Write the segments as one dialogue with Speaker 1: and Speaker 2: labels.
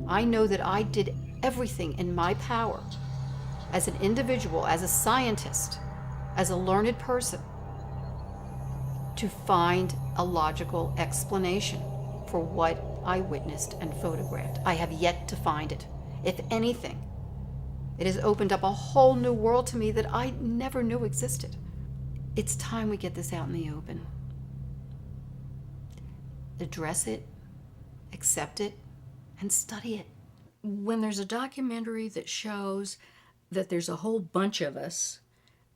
Speaker 1: I know that I did everything in my power as an individual, as a scientist, as a learned person, to find a logical explanation for what I witnessed and photographed. I have yet to find it. If anything, it has opened up a whole new world to me that I never knew existed. It's time we get this out in the open. Address it, accept it, and study it. When there's a documentary that shows that there's a whole bunch of us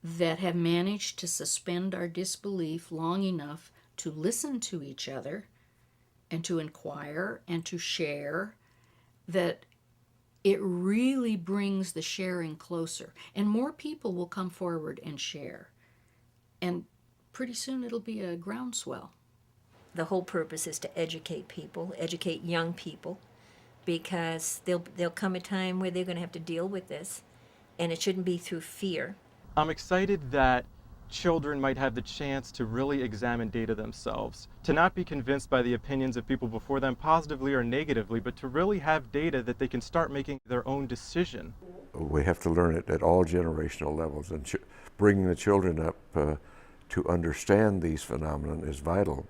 Speaker 1: that have managed to suspend our disbelief long enough to listen to each other and to inquire and to share, that it really brings the sharing closer. And more people will come forward and share. And pretty soon it'll be a groundswell.
Speaker 2: The whole purpose is to educate people, educate young people, because there'll come a time where they're going to have to deal with this, and it shouldn't be through fear.
Speaker 3: I'm excited that children might have the chance to really examine data themselves, to not be convinced by the opinions of people before them, positively or negatively, but to really have data that they can start making their own decision.
Speaker 4: We have to learn it at all generational levels, and bringing the children up to understand these phenomena is vital.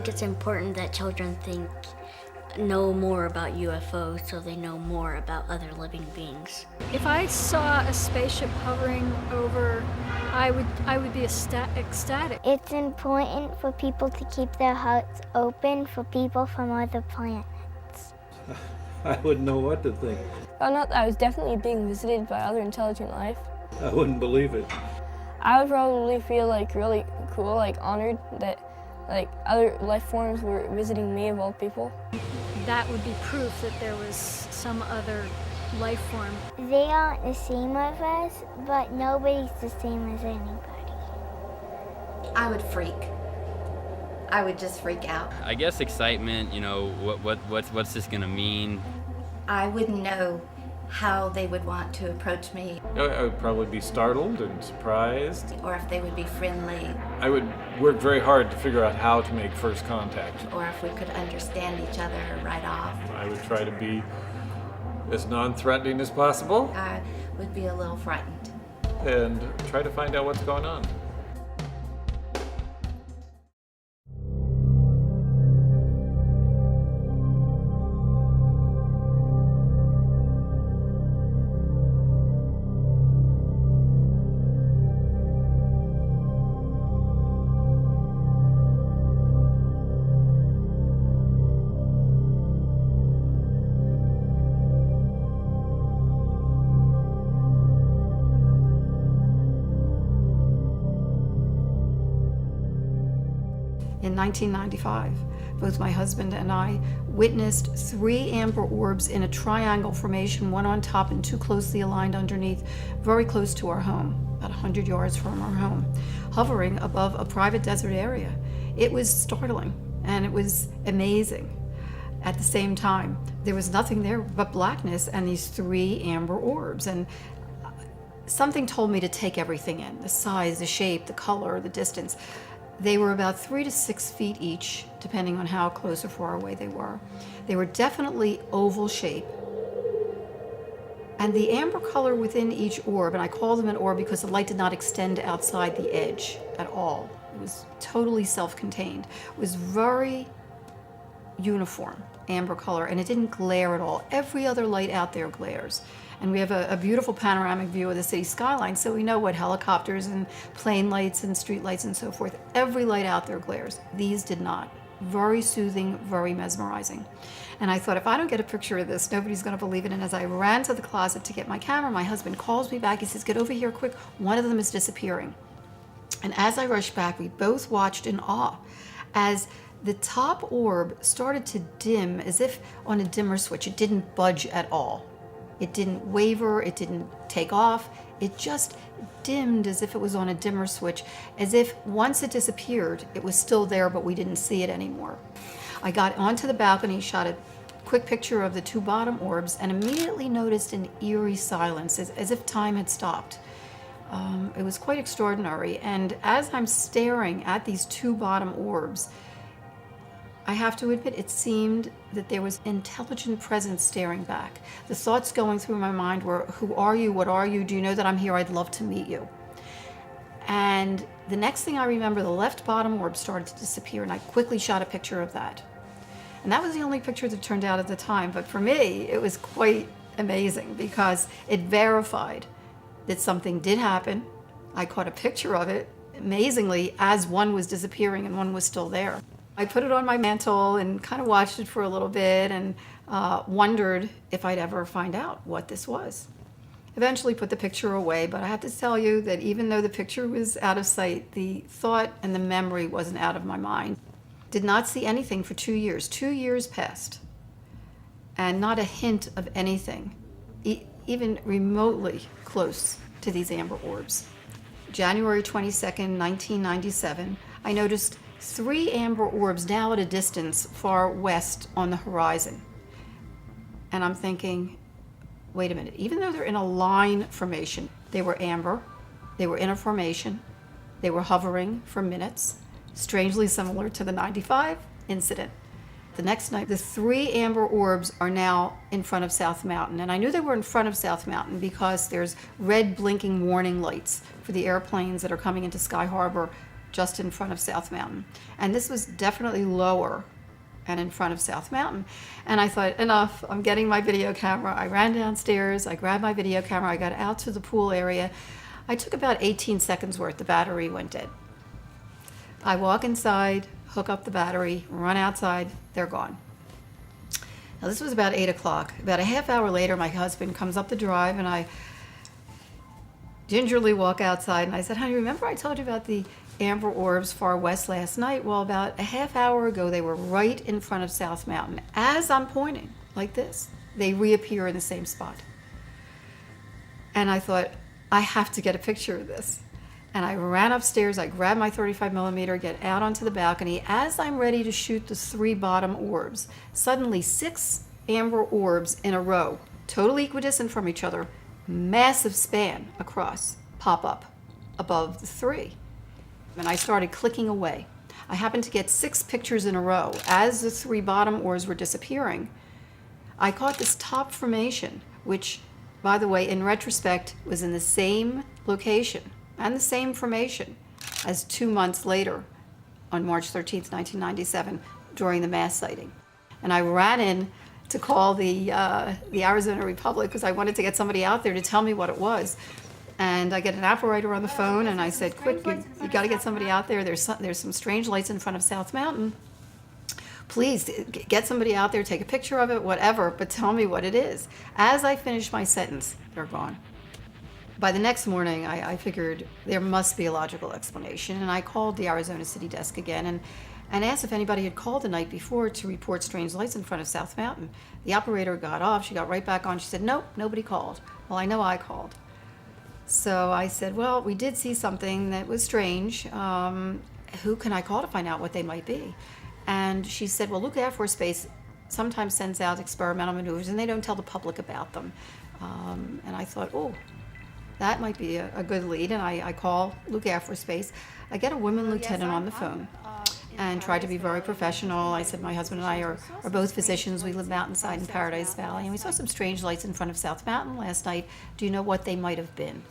Speaker 5: It's important that children know more about UFOs so they know more about other living beings.
Speaker 6: If I saw a spaceship hovering over, I would be ecstatic.
Speaker 7: It's important for people to keep their hearts open for people from other planets.
Speaker 8: I wouldn't know what to think.
Speaker 9: Found out that I was definitely being visited by other intelligent life.
Speaker 8: I wouldn't believe it.
Speaker 9: I would probably feel really cool, honored that other life forms were visiting me of all people.
Speaker 6: That would be proof that there was some other life form.
Speaker 7: They aren't the same as us, but nobody's the same as anybody.
Speaker 10: I would freak. I would just freak out.
Speaker 11: I guess excitement, what's this gonna mean?
Speaker 10: I wouldn't know how they would want to approach me.
Speaker 8: I would probably be startled and surprised.
Speaker 10: Or if they would be friendly.
Speaker 8: I would work very hard to figure out how to make first contact.
Speaker 10: Or if we could understand each other right off.
Speaker 8: I would try to be as non-threatening as possible.
Speaker 10: I would be a little frightened.
Speaker 8: And try to find out what's going on.
Speaker 1: In 1995, both my husband and I witnessed 3 amber orbs in a triangle formation, one on top and 2 closely aligned underneath, very close to our home, about 100 yards from our home, hovering above a private desert area. It was startling and it was amazing. at the same time. There was nothing there but blackness and these 3 amber orbs. And something told me to take everything in, the size, the shape, the color, the distance. They were about 3 to 6 feet each, depending on how close or far away they were. They were definitely oval shape. And the amber color within each orb, and I call them an orb because the light did not extend outside the edge at all. It was totally self-contained. It was very uniform, amber color, and it didn't glare at all. Every other light out there glares. And we have a beautiful panoramic view of the city skyline, so we know what helicopters and plane lights and street lights and so forth. Every light out there glares. These did not. Very soothing, very mesmerizing. And I thought, if I don't get a picture of this, nobody's going to believe it. And as I ran to the closet to get my camera, my husband calls me back. He says, get over here quick. One of them is disappearing. And as I rushed back, we both watched in awe as the top orb started to dim as if on a dimmer switch. It didn't budge at all. It didn't waver, it didn't take off. It just dimmed as if it was on a dimmer switch, as if once it disappeared, it was still there, but we didn't see it anymore. I got onto the balcony, shot a quick picture of the 2 bottom orbs, and immediately noticed an eerie silence, as if time had stopped. It was quite extraordinary. And as I'm staring at these 2 bottom orbs, I have to admit, it seemed that there was intelligent presence staring back. The thoughts going through my mind were, who are you? What are you? Do you know that I'm here? I'd love to meet you. And the next thing I remember, the left bottom orb started to disappear, and I quickly shot a picture of that. And that was the only picture that turned out at the time. But for me, it was quite amazing because it verified that something did happen. I caught a picture of it, amazingly, as one was disappearing and one was still there. I put it on my mantle and kind of watched it for a little bit and wondered if I'd ever find out what this was. Eventually put the picture away, but I have to tell you that even though the picture was out of sight, the thought and the memory wasn't out of my mind. Did not see anything for 2 years. 2 years passed, and not a hint of anything, even remotely close to these amber orbs. January 22nd, 1997, I noticed 3 amber orbs now at a distance far west on the horizon. And I'm thinking, wait a minute, even though they're in a line formation, they were amber, they were in a formation, they were hovering for minutes, strangely similar to the 95 incident. The next night, the 3 amber orbs are now in front of South Mountain. And I knew they were in front of South Mountain because there's red blinking warning lights for the airplanes that are coming into Sky Harbor just in front of South Mountain. And this was definitely lower and in front of South Mountain. And I thought, enough, I'm getting my video camera. I ran downstairs, I grabbed my video camera, I got out to the pool area. I took about 18 seconds worth, the battery went dead. I walk inside, hook up the battery, run outside, they're gone. Now this was about 8 o'clock. About a half hour later, my husband comes up the drive and I gingerly walk outside and I said, honey, remember I told you about the amber orbs far west last night? Well, about a half hour ago, they were right in front of South Mountain. As I'm pointing, like this, they reappear in the same spot. And I thought, I have to get a picture of this. And I ran upstairs, I grabbed my 35 millimeter, get out onto the balcony. As I'm ready to shoot the 3 bottom orbs, suddenly 6 amber orbs in a row, totally equidistant from each other, massive span across, pop up above the 3. And I started clicking away. I happened to get 6 pictures in a row. As the 3 bottom orbs were disappearing, I caught this top formation, which, by the way, in retrospect, was in the same location and the same formation as 2 months later on March 13th, 1997, during the mass sighting. And I ran in to call the Arizona Republic because I wanted to get somebody out there to tell me what it was. And I get an operator on the phone, and I said, quick, you got to get somebody out there. There's some strange lights in front of South Mountain. Please get somebody out there, take a picture of it, whatever, but tell me what it is. As I finished my sentence, they're gone. By the next morning, I figured there must be a logical explanation, and I called the Arizona City desk again and asked if anybody had called the night before to report strange lights in front of South Mountain. The operator got off. She got right back on. She said, nope, nobody called. Well, I know I called. So I said, well, we did see something that was strange. Who can I call to find out what they might be? And she said, well, Luke Air Force Base sometimes sends out experimental maneuvers and they don't tell the public about them. And I thought, oh, that might be a good lead. And I call Luke Air Force Base. I get a woman lieutenant on the phone and tried to be very professional. I said, my husband and I are both physicians. We live mountainside in Paradise Valley, and we saw some strange lights in front of South Mountain last night. Do you know what they might have been?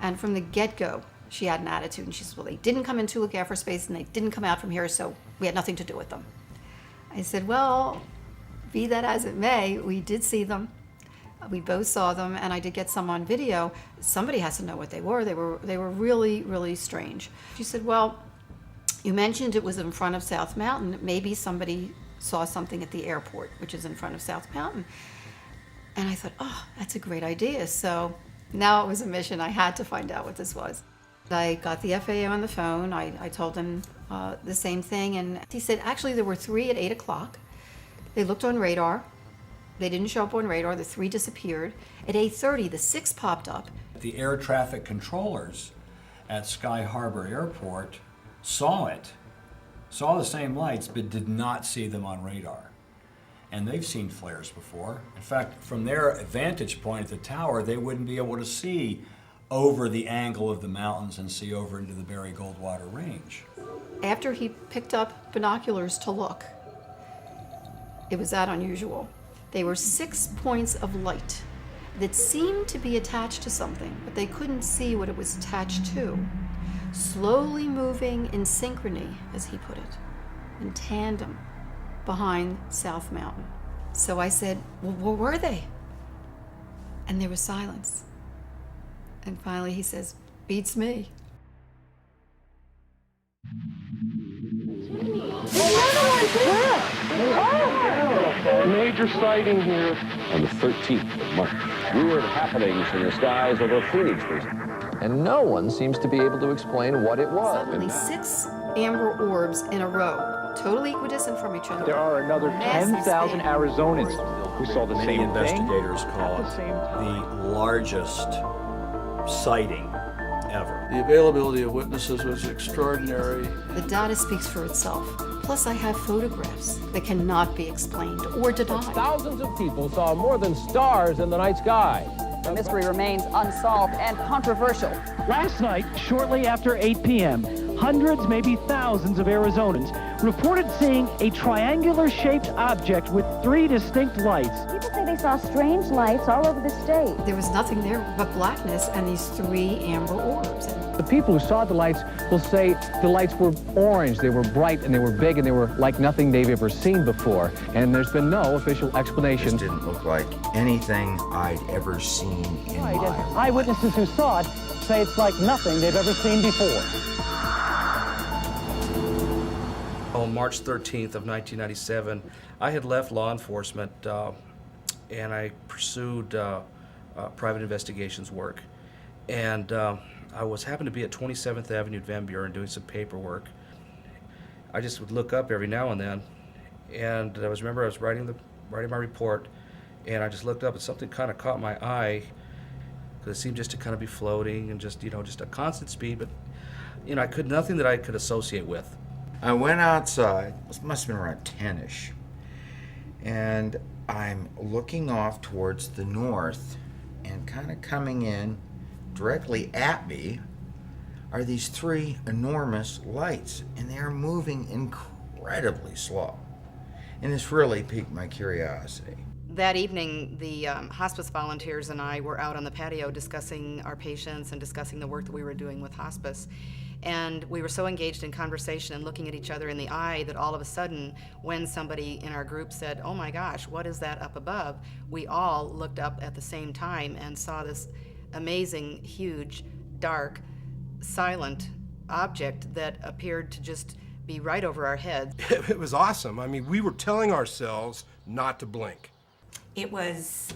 Speaker 1: And from the get-go, she had an attitude, and she said, well, they didn't come into Luke Air Force Base, and they didn't come out from here, so we had nothing to do with them. I said, well, be that as it may, we did see them. We both saw them, and I did get some on video. Somebody has to know what they were. They were really, really strange. She said, well, you mentioned it was in front of South Mountain. Maybe somebody saw something at the airport, which is in front of South Mountain. And I thought, oh, that's a great idea. So now it was a mission. I had to find out what this was. I got the FAA on the phone. I told him the same thing. And he said, actually, there were 3 at 8 o'clock. They looked on radar. They didn't show up on radar. The 3 disappeared. At 8:30, the 6 popped up.
Speaker 12: The air traffic controllers at Sky Harbor Airport saw the same lights, but did not see them on radar. And they've seen flares before. In fact, from their vantage point at the tower, they wouldn't be able to see over the angle of the mountains and see over into the Barry Goldwater Range.
Speaker 1: After he picked up binoculars to look, it was that unusual. They were 6 points of light that seemed to be attached to something, but they couldn't see what it was attached to. Slowly moving in synchrony, as he put it, in tandem behind South Mountain. So I said, well, where were they? And there was silence. And finally he says, beats me.
Speaker 13: Major sighting here. On the 13th of March, weird happenings in the skies over Phoenix. And no one seems to be able to explain what it was.
Speaker 1: Suddenly 6 amber orbs in a row, totally equidistant from each other.
Speaker 14: There are another 10,000 Arizonans who saw the same thing.
Speaker 12: Many investigators call it the largest sighting ever.
Speaker 15: The availability of witnesses was extraordinary.
Speaker 1: The data speaks for itself. Plus, I have photographs that cannot be explained or denied.
Speaker 14: Thousands of people saw more than stars in the night sky.
Speaker 16: The mystery remains unsolved and controversial.
Speaker 17: Last night, shortly after 8 p.m., hundreds, maybe thousands of Arizonans reported seeing a triangular-shaped object with 3 distinct lights.
Speaker 16: People say they saw strange lights all over the state.
Speaker 1: There was nothing there but blackness and these 3 amber orbs.
Speaker 14: The people who saw the lights will say the lights were orange, they were bright, and they were big, and they were like nothing they've ever seen before. And there's been no official explanation.
Speaker 18: This didn't look like anything I'd ever seen in my life.
Speaker 17: Eyewitnesses who saw it say it's like nothing they've ever seen before.
Speaker 19: On March 13th of 1997, I had left law enforcement and I pursued private investigations work. And I happened to be at 27th Avenue Van Buren doing some paperwork. I just would look up every now and then, and I was writing my report, and I just looked up and something kind of caught my eye, because it seemed just to kind of be floating and just a constant speed, but nothing that I could associate with.
Speaker 18: I went outside, it must have been around 10-ish, and I'm looking off towards the north, and kind of coming in directly at me are these 3 enormous lights, and they are moving incredibly slow. And this really piqued my curiosity.
Speaker 20: That evening, the hospice volunteers and I were out on the patio discussing our patients and discussing the work that we were doing with hospice. And we were so engaged in conversation and looking at each other in the eye that all of a sudden, when somebody in our group said, "Oh my gosh, what is that up above?" we all looked up at the same time and saw this amazing, huge, dark, silent object that appeared to just be right over our heads.
Speaker 21: It was awesome. I mean, we were telling ourselves not to blink.
Speaker 22: It was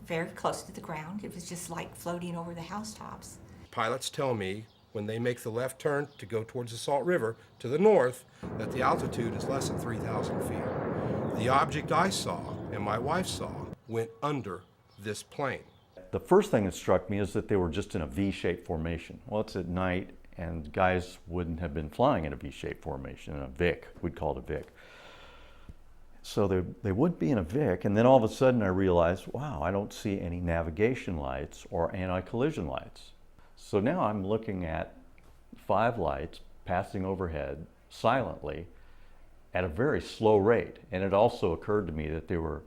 Speaker 22: very close to the ground. It was just like floating over the housetops.
Speaker 21: Pilots tell me when they make the left turn to go towards the Salt River to the north that the altitude is less than 3,000 feet. The object I saw and my wife saw went under this plane.
Speaker 23: The first thing that struck me is that they were just in a V-shaped formation. Well, it's at night, and guys wouldn't have been flying in a V-shaped formation, in a VIC. We'd call it a VIC. So they would be in a VIC, and then all of a sudden I realized, wow, I don't see any navigation lights or anti-collision lights. So now I'm looking at 5 lights passing overhead silently at a very slow rate. And it also occurred to me that they were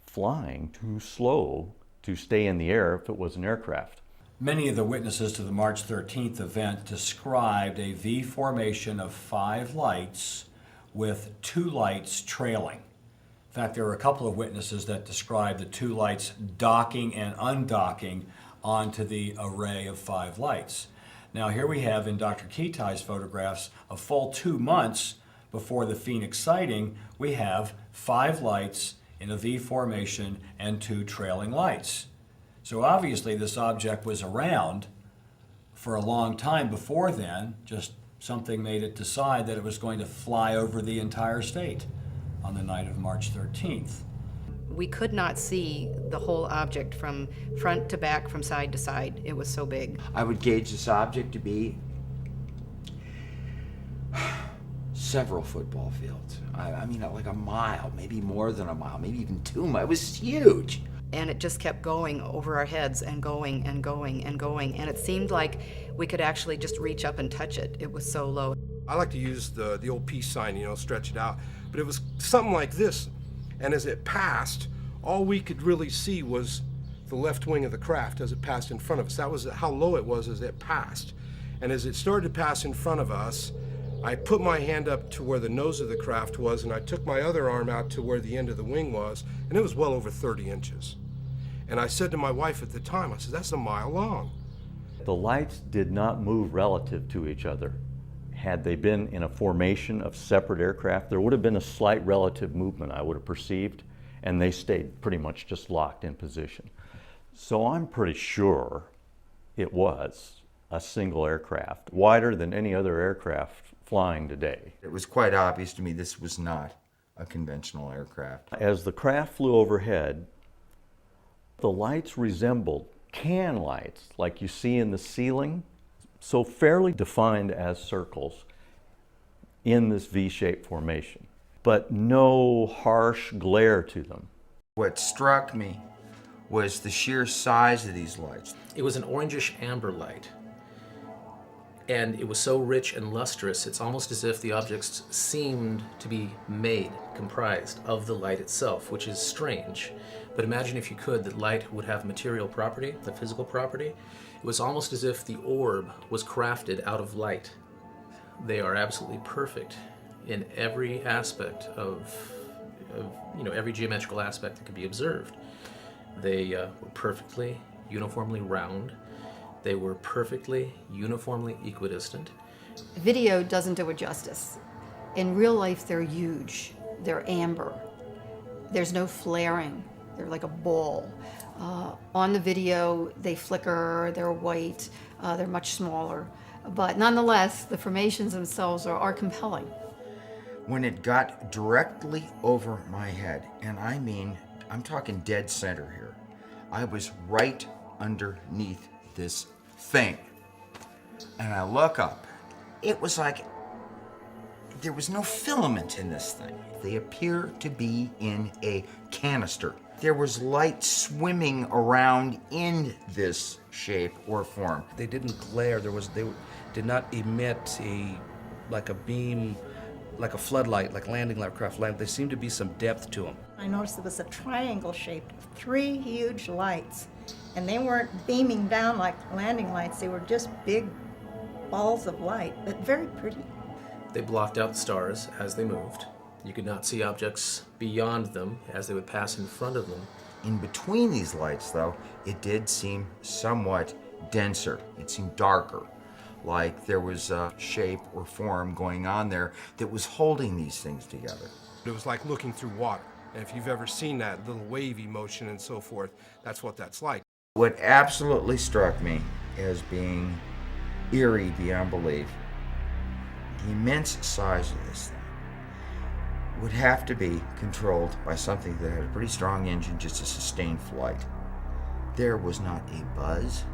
Speaker 23: flying too slow to stay in the air if it was an aircraft.
Speaker 12: Many of the witnesses to the March 13th event described a V formation of 5 lights with 2 lights trailing. In fact, there were a couple of witnesses that described the 2 lights docking and undocking onto the array of 5 lights. Now here we have in Dr. Kitai's photographs a full 2 months before the Phoenix sighting, we have 5 lights in a V formation and 2 trailing lights. So obviously this object was around for a long time before then, just something made it decide that it was going to fly over the entire state on the night of March 13th.
Speaker 20: We could not see the whole object from front to back, from side to side. It was so big.
Speaker 18: I would gauge this object to be several football fields. I mean, like a mile, maybe more than a mile, maybe even 2 miles. It was huge.
Speaker 20: And it just kept going over our heads and going and going and going. And it seemed like we could actually just reach up and touch it. It was so low.
Speaker 21: I like to use the old peace sign, stretch it out. But it was something like this. And as it passed, all we could really see was the left wing of the craft as it passed in front of us. That was how low it was as it passed. And as it started to pass in front of us, I put my hand up to where the nose of the craft was, and I took my other arm out to where the end of the wing was, and it was well over 30 inches. And I said to my wife at the time, I said, that's a mile long.
Speaker 23: The lights did not move relative to each other. Had they been in a formation of separate aircraft, there would have been a slight relative movement, I would have perceived, and they stayed pretty much just locked in position. So I'm pretty sure it was a single aircraft, wider than any other aircraft flying today.
Speaker 18: It was quite obvious to me this was not a conventional aircraft.
Speaker 23: As the craft flew overhead, the lights resembled can lights like you see in the ceiling, so fairly defined as circles in this V-shaped formation, but no harsh glare to them.
Speaker 18: What struck me was the sheer size of these lights.
Speaker 2: It was an orangish amber light, and it was so rich and lustrous, it's almost as if the objects seemed to be comprised of the light itself, which is strange. But imagine if you could, that light would have material property, the physical property. It was almost as if the orb was crafted out of light. They are absolutely perfect in every aspect of every geometrical aspect that could be observed. They were perfectly, uniformly round. They were perfectly, uniformly equidistant.
Speaker 1: Video doesn't do it justice. In real life, they're huge. They're amber. There's no flaring. They're like a ball. On the video, they flicker, they're white, they're much smaller. But nonetheless, the formations themselves are compelling.
Speaker 18: When it got directly over my head, and I mean, I'm talking dead center here, I was right underneath this thing. And I look up. It was like there was no filament in this thing. They appear to be in a canister. There was light swimming around in this shape or form.
Speaker 19: They didn't glare. They did not emit like a beam, like a floodlight, like landing aircraft land. There seemed to be some depth to them.
Speaker 3: I noticed it was a triangle shaped, 3 huge lights, and they weren't beaming down like landing lights. They were just big balls of light, but very pretty.
Speaker 2: They blocked out the stars as they moved. You could not see objects beyond them as they would pass in front of them.
Speaker 18: In between these lights, though, it did seem somewhat denser. It seemed darker, like there was a shape or form going on there that was holding these things together.
Speaker 21: It was like looking through water. And if you've ever seen that little wavy motion and so forth, that's what that's like.
Speaker 18: What absolutely struck me as being eerie beyond belief, the immense size of this thing would have to be controlled by something that had a pretty strong engine just to sustain flight. There was not a buzz,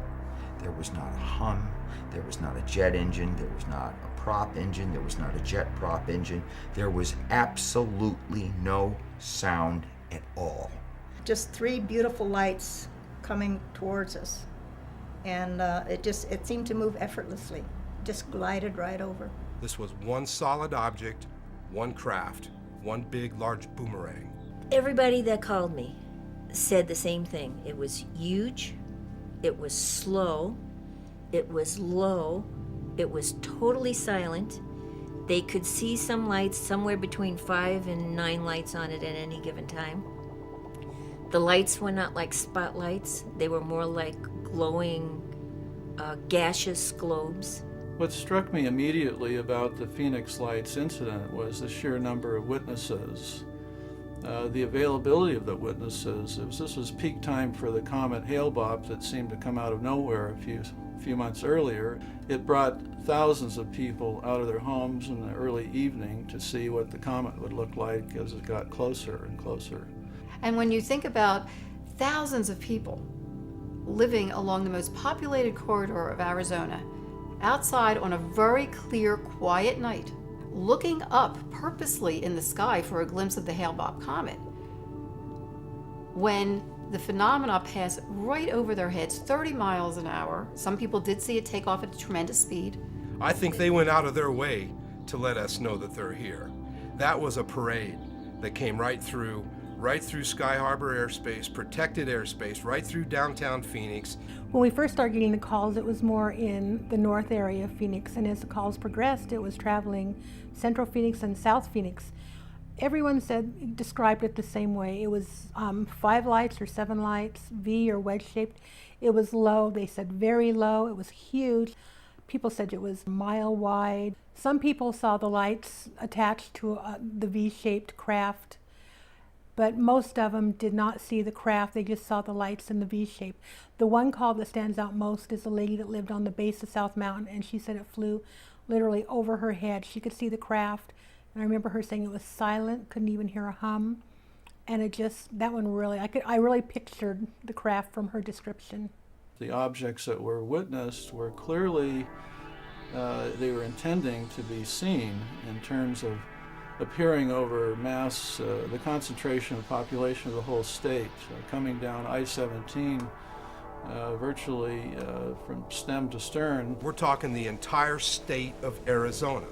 Speaker 18: there was not a hum, there was not a jet engine, there was not a prop engine, there was not a jet prop engine, there was absolutely no sound at all.
Speaker 3: Just three beautiful lights coming towards us. And it seemed to move effortlessly, just glided right over.
Speaker 21: This was one solid object, one craft, one big, large boomerang.
Speaker 4: Everybody that called me said the same thing. It was huge, it was slow, it was low, it was totally silent. They could see some lights, somewhere between 5 and 9 lights on it at any given time. The lights were not like spotlights, they were more like glowing, gaseous globes.
Speaker 15: What struck me immediately about the Phoenix Lights incident was the sheer number of witnesses. The availability of the witnesses. This was peak time for the comet Hale-Bopp that seemed to come out of nowhere a few months earlier. It brought thousands of people out of their homes in the early evening to see what the comet would look like as it got closer and closer.
Speaker 1: And when you think about thousands of people living along the most populated corridor of Arizona, outside on a very clear, quiet night, looking up purposely in the sky for a glimpse of the Hale-Bopp comet, when the phenomena passed right over their heads, 30 miles an hour. Some people did see it take off at tremendous speed.
Speaker 21: I think they went out of their way to let us know that they're here. That was a parade that came right through Sky Harbor airspace, protected airspace, right through downtown Phoenix.
Speaker 5: When we first started getting the calls, it was more in the north area of Phoenix, and as the calls progressed, it was traveling central Phoenix and south Phoenix. Everyone described it the same way. It was 5 lights or 7 lights, V or wedge-shaped. It was low. They said very low. It was huge. People said it was a mile wide. Some people saw the lights attached to the V-shaped craft, but most of them did not see the craft. They just saw the lights in the V-shape. The one call that stands out most is a lady that lived on the base of South Mountain, and she said it flew literally over her head. She could see the craft, and I remember her saying it was silent, couldn't even hear a hum, and that one really, I really pictured the craft from her description.
Speaker 15: The objects that were witnessed were clearly, they were intending to be seen in terms of appearing over mass, the concentration of population of the whole state, coming down I-17 virtually from stem to stern.
Speaker 21: We're talking the entire state of Arizona,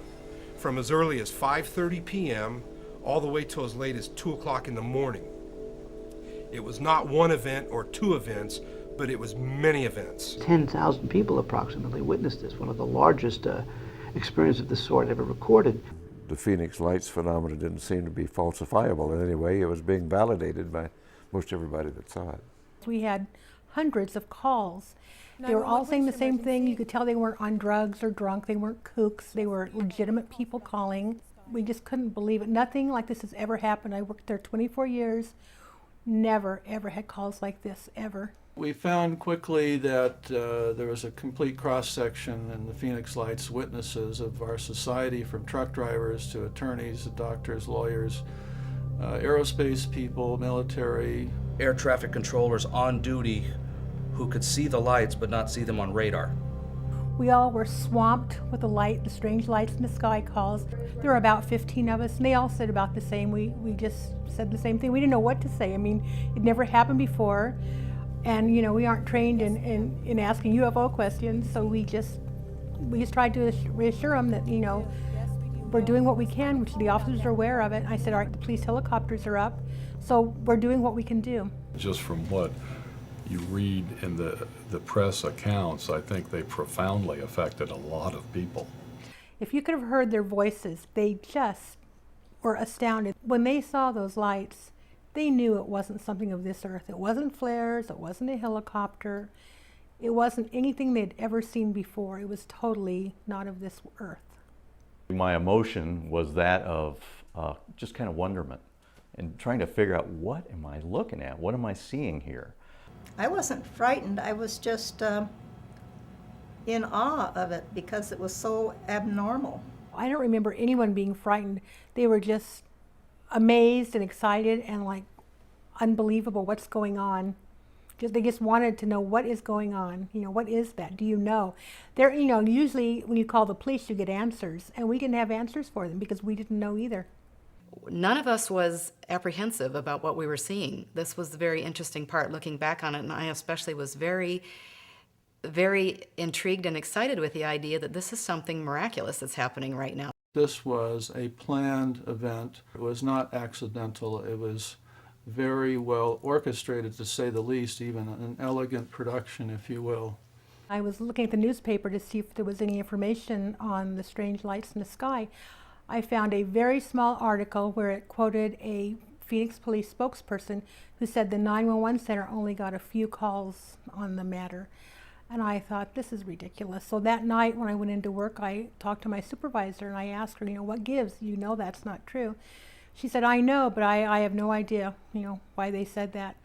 Speaker 21: from as early as 5:30 p.m. all the way till as late as 2 o'clock in the morning. It was not one event or 2 events, but it was many events.
Speaker 9: 10,000 people approximately witnessed this, one of the largest experiences of this sort ever recorded.
Speaker 24: The Phoenix Lights phenomena didn't seem to be falsifiable in any way. It was being validated by most everybody that saw it.
Speaker 5: We had hundreds of calls. They were all saying the same thing. You could tell they weren't on drugs or drunk. They weren't kooks. They were legitimate people calling. We just couldn't believe it. Nothing like this has ever happened. I worked there 24 years. Never, ever had calls like this, ever.
Speaker 15: We found quickly that there was a complete cross-section in the Phoenix Lights witnesses of our society, from truck drivers to attorneys, doctors, lawyers, aerospace people, military.
Speaker 19: Air traffic controllers on duty who could see the lights but not see them on radar.
Speaker 5: We all were swamped with the strange lights in the sky calls. There were about 15 of us, and they all said about the same. We just said the same thing. We didn't know what to say. I mean, it never happened before. And, we aren't trained in asking UFO questions, so we just tried to reassure them that, we're doing what we can, which the officers are aware of it. I said, all right, the police helicopters are up, so we're doing what we can do.
Speaker 25: Just from what you read in the press accounts, I think they profoundly affected a lot of people.
Speaker 5: If you could have heard their voices, they just were astounded. When they saw those lights, they knew it wasn't something of this earth. It wasn't flares, it wasn't a helicopter, it wasn't anything they'd ever seen before. It was totally not of this earth.
Speaker 23: My emotion was that of just kind of wonderment and trying to figure out, what am I looking at? What am I seeing here?
Speaker 3: I wasn't frightened. I was just in awe of it because it was so abnormal.
Speaker 5: I don't remember anyone being frightened. They were just amazed and excited and like, unbelievable, what's going on? They just wanted to know what is going on. What is that? Do you know? Usually when you call the police, you get answers, and we didn't have answers for them because we didn't know either.
Speaker 20: None of us was apprehensive about what we were seeing. This was the very interesting part looking back on it, and I especially was very, very intrigued and excited with the idea that this is something miraculous that's happening right now.
Speaker 15: This was a planned event. It was not accidental. It was very well orchestrated, to say the least, even an elegant production, if you will.
Speaker 5: I was looking at the newspaper to see if there was any information on the strange lights in the sky. I found a very small article where it quoted a Phoenix police spokesperson who said the 911 center only got a few calls on the matter. And I thought, this is ridiculous. So that night when I went into work, I talked to my supervisor and I asked her, what gives? That's not true. She said, I know, but I have no idea, why they said that.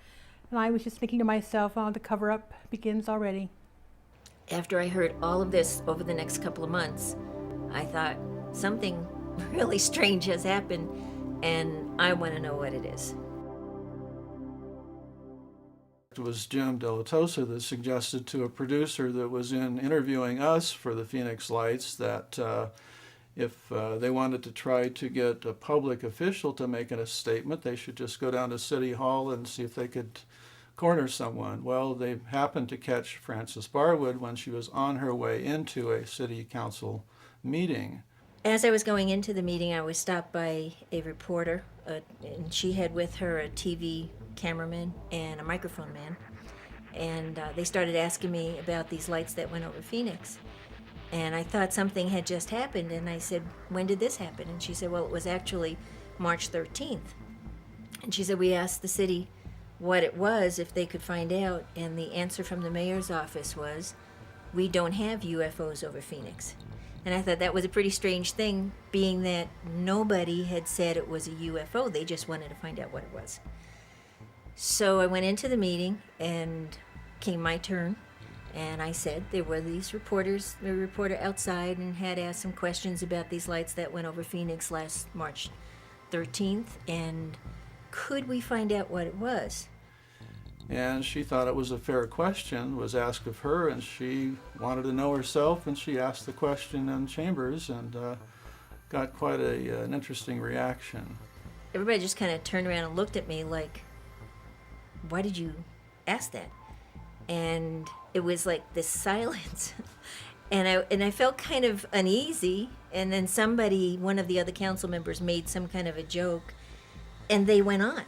Speaker 5: And I was just thinking to myself, oh, the cover-up begins already.
Speaker 4: After I heard all of this over the next couple of months, I thought something really strange has happened, and I want to know what it is.
Speaker 15: It was Jim De La Tosa that suggested to a producer that was interviewing us for the Phoenix Lights that if they wanted to try to get a public official to make a statement, they should just go down to City Hall and see if they could corner someone. Well, they happened to catch Frances Barwood when she was on her way into a city council meeting.
Speaker 4: As I was going into the meeting, I was stopped by a reporter, and she had with her a TV cameraman and a microphone man. And they started asking me about these lights that went over Phoenix. And I thought something had just happened, and I said, when did this happen? And she said, well, it was actually March 13th. And she said, we asked the city what it was, if they could find out, and the answer from the mayor's office was, we don't have UFOs over Phoenix. And I thought that was a pretty strange thing, being that nobody had said it was a UFO. They just wanted to find out what it was. So I went into the meeting, and came my turn. And I said there were these reporters, a reporter outside, and had asked some questions about these lights that went over Phoenix last March 13th, and could we find out what it was?
Speaker 15: And she thought it was a fair question, was asked of her, and she wanted to know herself, and she asked the question in chambers and got quite an interesting reaction.
Speaker 4: Everybody just kind of turned around and looked at me like, why did you ask that? And it was like this silence. And I felt kind of uneasy, and then one of the other council members made some kind of a joke, and they went on.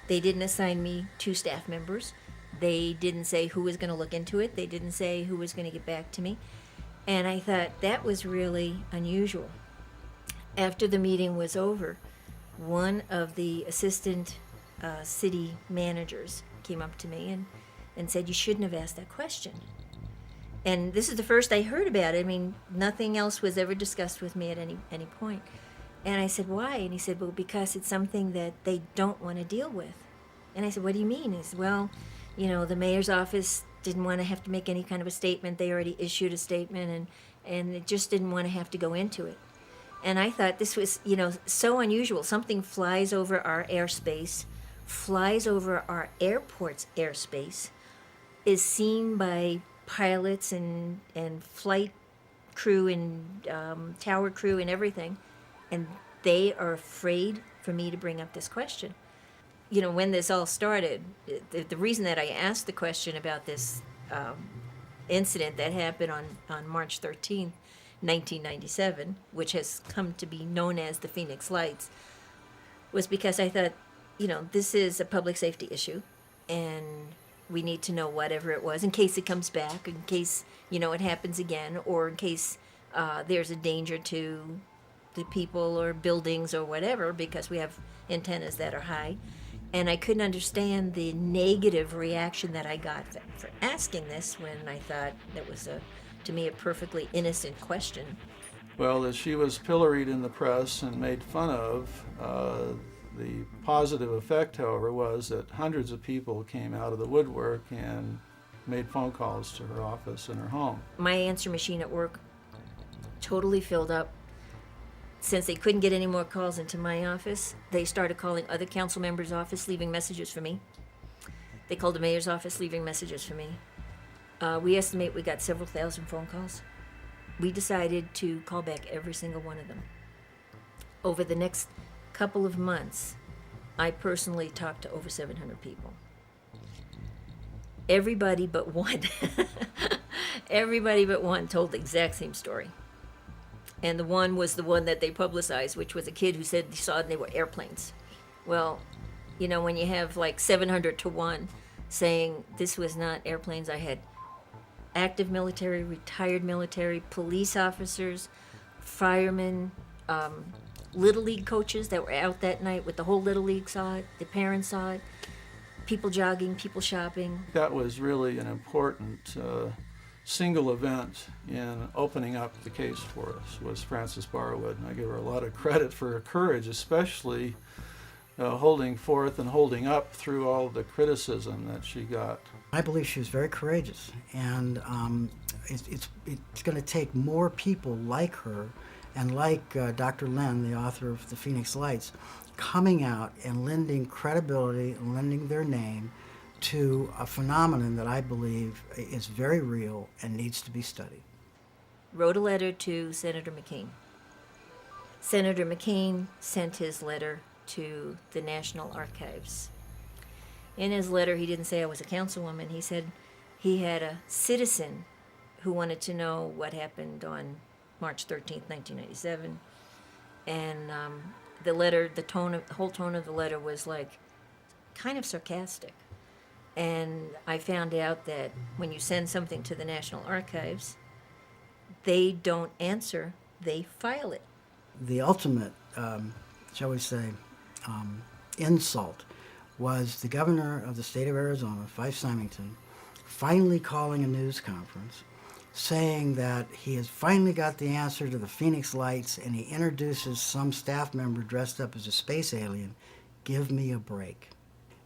Speaker 4: They didn't assign me 2 staff members. They didn't say who was going to look into it. They didn't say who was going to get back to me. And I thought that was really unusual. After the meeting was over, one of the assistant city managers came up to me and said, you shouldn't have asked that question. And this is the first I heard about it. I mean, nothing else was ever discussed with me at any point. And I said, why? And he said, well, because it's something that they don't want to deal with. And I said, what do you mean? He said, well, the mayor's office didn't want to have to make any kind of a statement. They already issued a statement, and it just didn't want to have to go into it. And I thought this was, so unusual. Something flies over our airspace, flies over our airport's airspace, is seen by pilots and flight crew and tower crew and everything, and they are afraid for me to bring up this question. When this all started, the reason that I asked the question about this incident that happened on March 13th, 1997, which has come to be known as the Phoenix Lights, was because I thought, this is a public safety issue, and we need to know whatever it was in case it comes back, in case, it happens again, or in case there's a danger to the people or buildings or whatever, because we have antennas that are high. And I couldn't understand the negative reaction that I got for asking this, when I thought that was, to me, a perfectly innocent question.
Speaker 15: Well, as she was pilloried in the press and made fun of, the positive effect, however, was that hundreds of people came out of the woodwork and made phone calls to her office and her home.
Speaker 4: My answer machine at work totally filled up. Since they couldn't get any more calls into my office, they started calling other council members' office, leaving messages for me. They called the mayor's office leaving messages for me. We estimate we got several thousand phone calls. We decided to call back every single one of them. Over the next couple of months, I personally talked to over 700 people. Everybody but one, everybody but one told the exact same story. And the one was the one that they publicized, which was a kid who said he saw they were airplanes. Well, you know, when you have like 700 to 1 saying this was not airplanes, I had active military, retired military, police officers, firemen, Little League coaches that were out that night with the whole Little League saw it, the parents saw it, people jogging, people shopping.
Speaker 15: That was really an important single event in opening up the case for us was Frances Barwood, and I give her a lot of credit for her courage, especially holding forth and holding up through all the criticism that she got.
Speaker 6: I believe she was very courageous, and it's going to take more people like her and like Dr. Lynn, the author of The Phoenix Lights, coming out and lending credibility and lending their name to a phenomenon that I believe is very real and needs to be studied.
Speaker 4: Wrote a letter to Senator McCain. Senator McCain sent his letter to the National Archives. In his letter, he didn't say I was a councilwoman. He said he had a citizen who wanted to know what happened on March 13th, 1997. And the letter, the whole tone of the letter was like kind of sarcastic. And I found out that when you send something to the National Archives, they don't answer, they file it.
Speaker 6: The ultimate, shall we say, insult was the governor of the state of Arizona, Fife Symington, finally calling a news conference saying that he has finally got the answer to the Phoenix Lights, and he introduces some staff member dressed up as a space alien. Give me a break.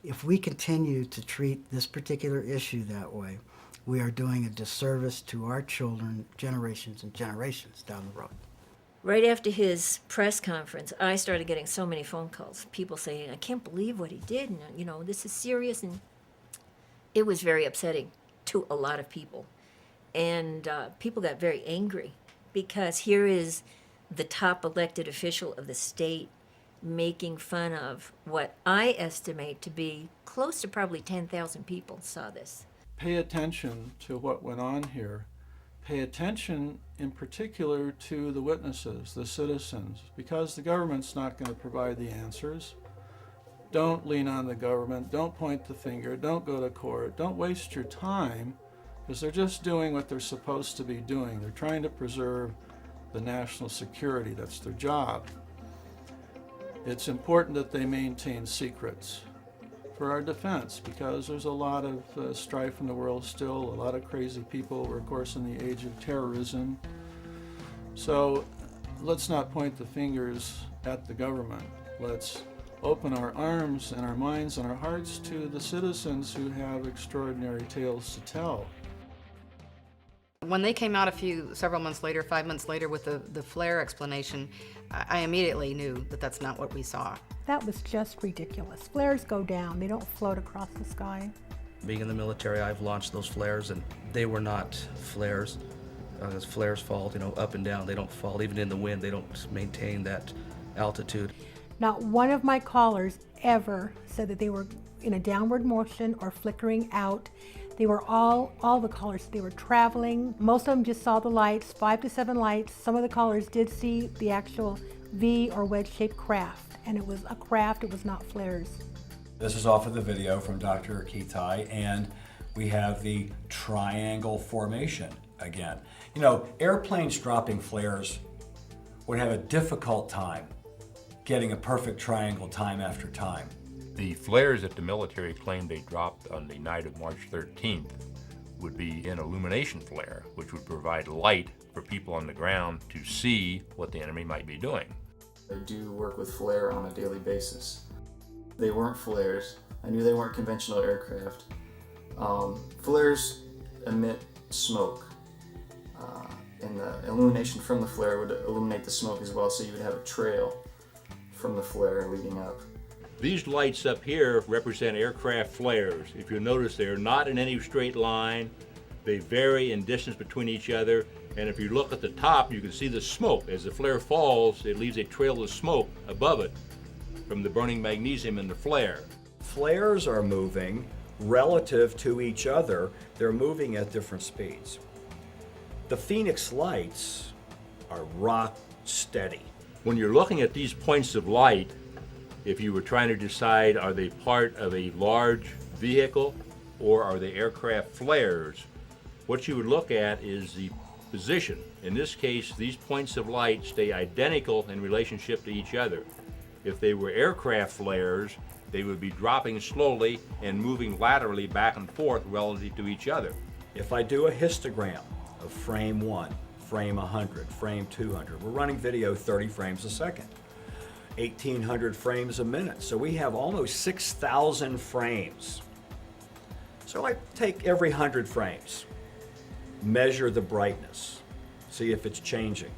Speaker 6: If we continue to treat this particular issue that way, we are doing a disservice to our children, generations and generations down the road.
Speaker 4: Right after his press conference, I started getting so many phone calls. People saying, I can't believe what he did, and, you know, this is serious. And it was very upsetting to a lot of people. And people got very angry because here is the top elected official of the state making fun of what I estimate to be close to probably 10,000 people saw this.
Speaker 15: Pay attention to what went on here. Pay attention in particular to the witnesses, the citizens, because the government's not going to provide the answers. Don't lean on the government. Don't point the finger. Don't go to court. Don't waste your time, because they're just doing what they're supposed to be doing. They're trying to preserve the national security. That's their job. It's important that they maintain secrets for our defense, because there's a lot of strife in the world still, a lot of crazy people. We're, of course, in the age of terrorism. So let's not point the fingers at the government. Let's open our arms and our minds and our hearts to the citizens who have extraordinary tales to tell.
Speaker 20: When they came out several months later, 5 months later, with the flare explanation, I immediately knew that that's not what we saw.
Speaker 5: That was just ridiculous. Flares go down, they don't float across the sky.
Speaker 19: Being in the military, I've launched those flares, and they were not flares. As flares fall, you know, up and down, they don't fall. Even in the wind, they don't maintain that altitude.
Speaker 5: Not one of my callers ever said that they were in a downward motion or flickering out. They were all the callers, they were traveling. Most of them just saw the lights, 5 to 7 lights. Some of the callers did see the actual V or wedge-shaped craft, and it was a craft, it was not flares.
Speaker 12: This is off of the video from Dr. Akitai, and we have the triangle formation again. You know, airplanes dropping flares would have a difficult time getting a perfect triangle time after time.
Speaker 7: The flares that the military claimed they dropped on the night of March 13th would be an illumination flare, which would provide light for people on the ground to see what the enemy might be doing.
Speaker 8: I do work with flare on a daily basis. They weren't flares. I knew they weren't conventional aircraft. Flares emit smoke, and the illumination from the flare would illuminate the smoke as well, so you would have a trail from the flare leading up.
Speaker 7: These lights up here represent aircraft flares. If you notice, they're not in any straight line. They vary in distance between each other. And if you look at the top, you can see the smoke. As the flare falls, it leaves a trail of smoke above it from the burning magnesium in the flare.
Speaker 12: Flares are moving relative to each other. They're moving at different speeds. The Phoenix lights are rock steady.
Speaker 7: When you're looking at these points of light, if you were trying to decide are they part of a large vehicle or are they aircraft flares, what you would look at is the position. In this case, these points of light stay identical in relationship to each other. If they were aircraft flares, they would be dropping slowly and moving laterally back and forth relative to each other.
Speaker 12: If I do a histogram of frame 1, frame 100, frame 200, we're running video 30 frames a second, 1,800 frames a minute. So we have almost 6,000 frames. So I take every 100 frames, measure the brightness, see if it's changing.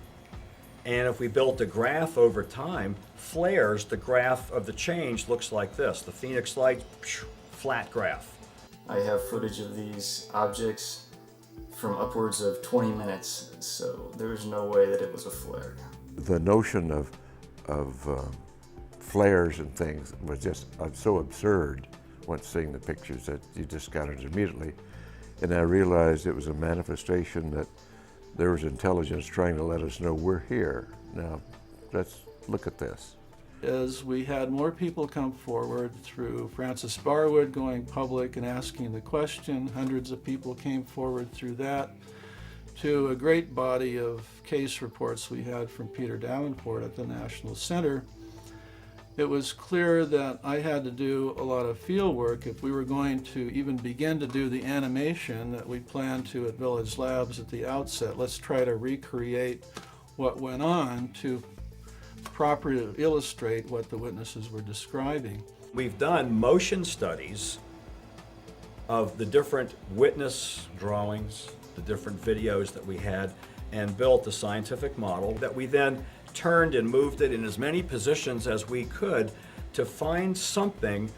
Speaker 12: And if we built a graph over time, flares, the graph of the change looks like this. The Phoenix light, flat graph.
Speaker 8: I have footage of these objects from upwards of 20 minutes, so there was no way that it was a flare.
Speaker 24: The notion of flares and things was just so absurd once seeing the pictures that you discounted it immediately. And I realized it was a manifestation that there was intelligence trying to let us know we're here. Now, let's look at this.
Speaker 15: As we had more people come forward through Francis Barwood going public and asking the question, hundreds of people came forward through that, to a great body of case reports we had from Peter Davenport at the National Center. It was clear that I had to do a lot of field work if we were going to even begin to do the animation that we planned to at Village Labs at the outset. Let's try to recreate what went on to properly illustrate what the witnesses were describing.
Speaker 12: We've done motion studies of the different witness drawings, the different videos that we had, and built a scientific model that we then turned and moved it in as many positions as we could to find something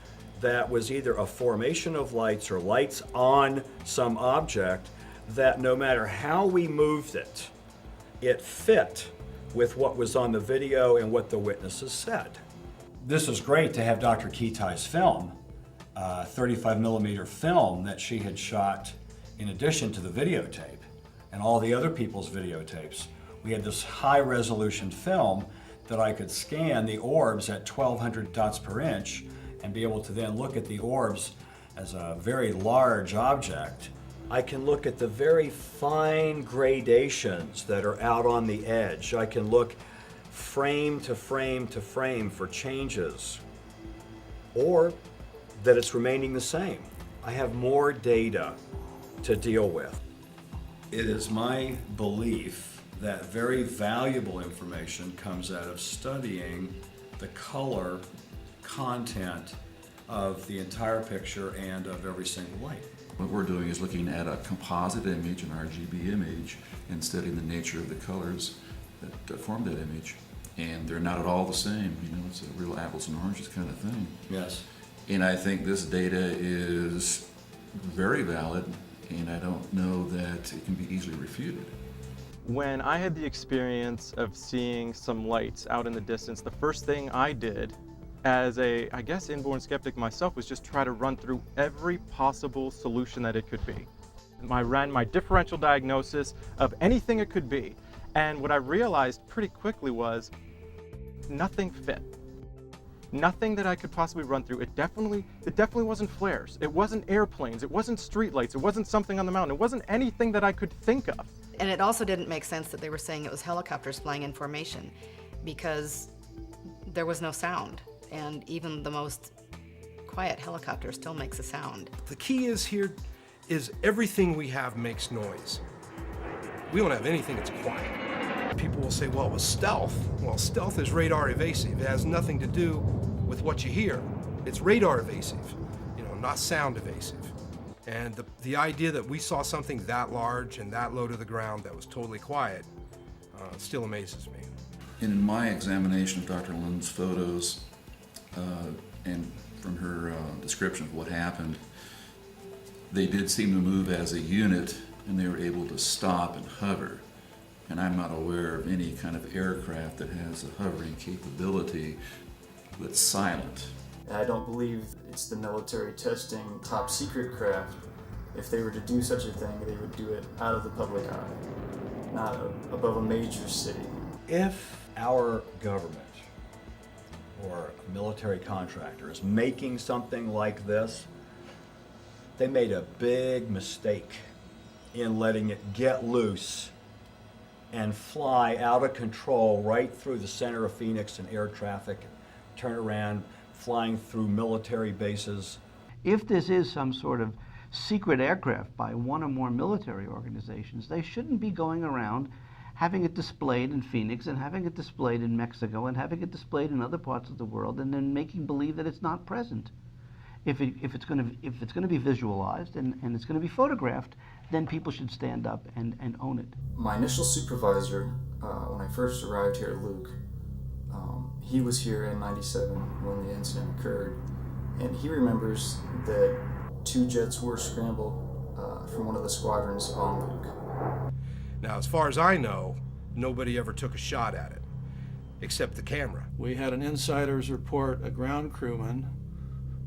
Speaker 12: that was either a formation of lights or lights on some object that no matter how we moved it, it fit with what was on the video and what the witnesses said. This is great to have Dr. Kitai's film, 35 millimeter film that she had shot in addition to the videotape and all the other people's videotapes. We had this high resolution film that I could scan the orbs at 1200 dots per inch and be able to then look at the orbs as a very large object. I can look at the very fine gradations that are out on the edge. I can look frame to frame to frame for changes, or that it's remaining the same. I have more data to deal with. It is my belief that very valuable information comes out of studying the color content of the entire picture and of every single light.
Speaker 10: What we're doing is looking at a composite image, an RGB image, and studying the nature of the colors that form that image. And they're not at all the same. You know, it's a real apples and oranges kind of thing.
Speaker 12: Yes.
Speaker 10: And I think this data is very valid, and I don't know that it can be easily refuted.
Speaker 11: When I had the experience of seeing some lights out in the distance, the first thing I did as a, I guess, inborn skeptic myself was just try to run through every possible solution that it could be. I ran my differential diagnosis of anything it could be. And what I realized pretty quickly was nothing fit. Nothing that I could possibly run through. It definitely wasn't flares. It wasn't airplanes. It wasn't streetlights. It wasn't something on the mountain. It wasn't anything that I could think of.
Speaker 20: And it also didn't make sense that they were saying it was helicopters flying in formation, because there was no sound. And even the most quiet helicopter still makes a sound.
Speaker 21: The key is here is everything we have makes noise. We don't have anything that's quiet. People will say, well, it was stealth. Well, stealth is radar evasive. It has nothing to do with what you hear. It's radar evasive, you know, not sound evasive. And the idea that we saw something that large and that low to the ground that was totally quiet still amazes me.
Speaker 10: In my examination of Dr. Lind's photos, and from her description of what happened, they did seem to move as a unit, and they were able to stop and hover. And I'm not aware of any kind of aircraft that has a hovering capability that's silent.
Speaker 8: I don't believe it's the military testing top secret craft. If they were to do such a thing, they would do it out of the public eye, not above a major city.
Speaker 12: If our government or a military contractor is making something like this, they made a big mistake in letting it get loose and fly out of control right through the center of Phoenix and air traffic, turn around, flying through military bases.
Speaker 9: If this is some sort of secret aircraft by one or more military organizations, they shouldn't be going around having it displayed in Phoenix and having it displayed in Mexico and having it displayed in other parts of the world and then making believe that it's not present. If it's going to be visualized and it's going to be photographed, then people should stand up and own it.
Speaker 8: My initial supervisor, when I first arrived here at Luke, he was here in '97 when the incident occurred, and he remembers that 2 jets were scrambled from one of the squadrons on Luke.
Speaker 21: Now, as far as I know, nobody ever took a shot at it, except the camera.
Speaker 15: We had an insider's report, a ground crewman,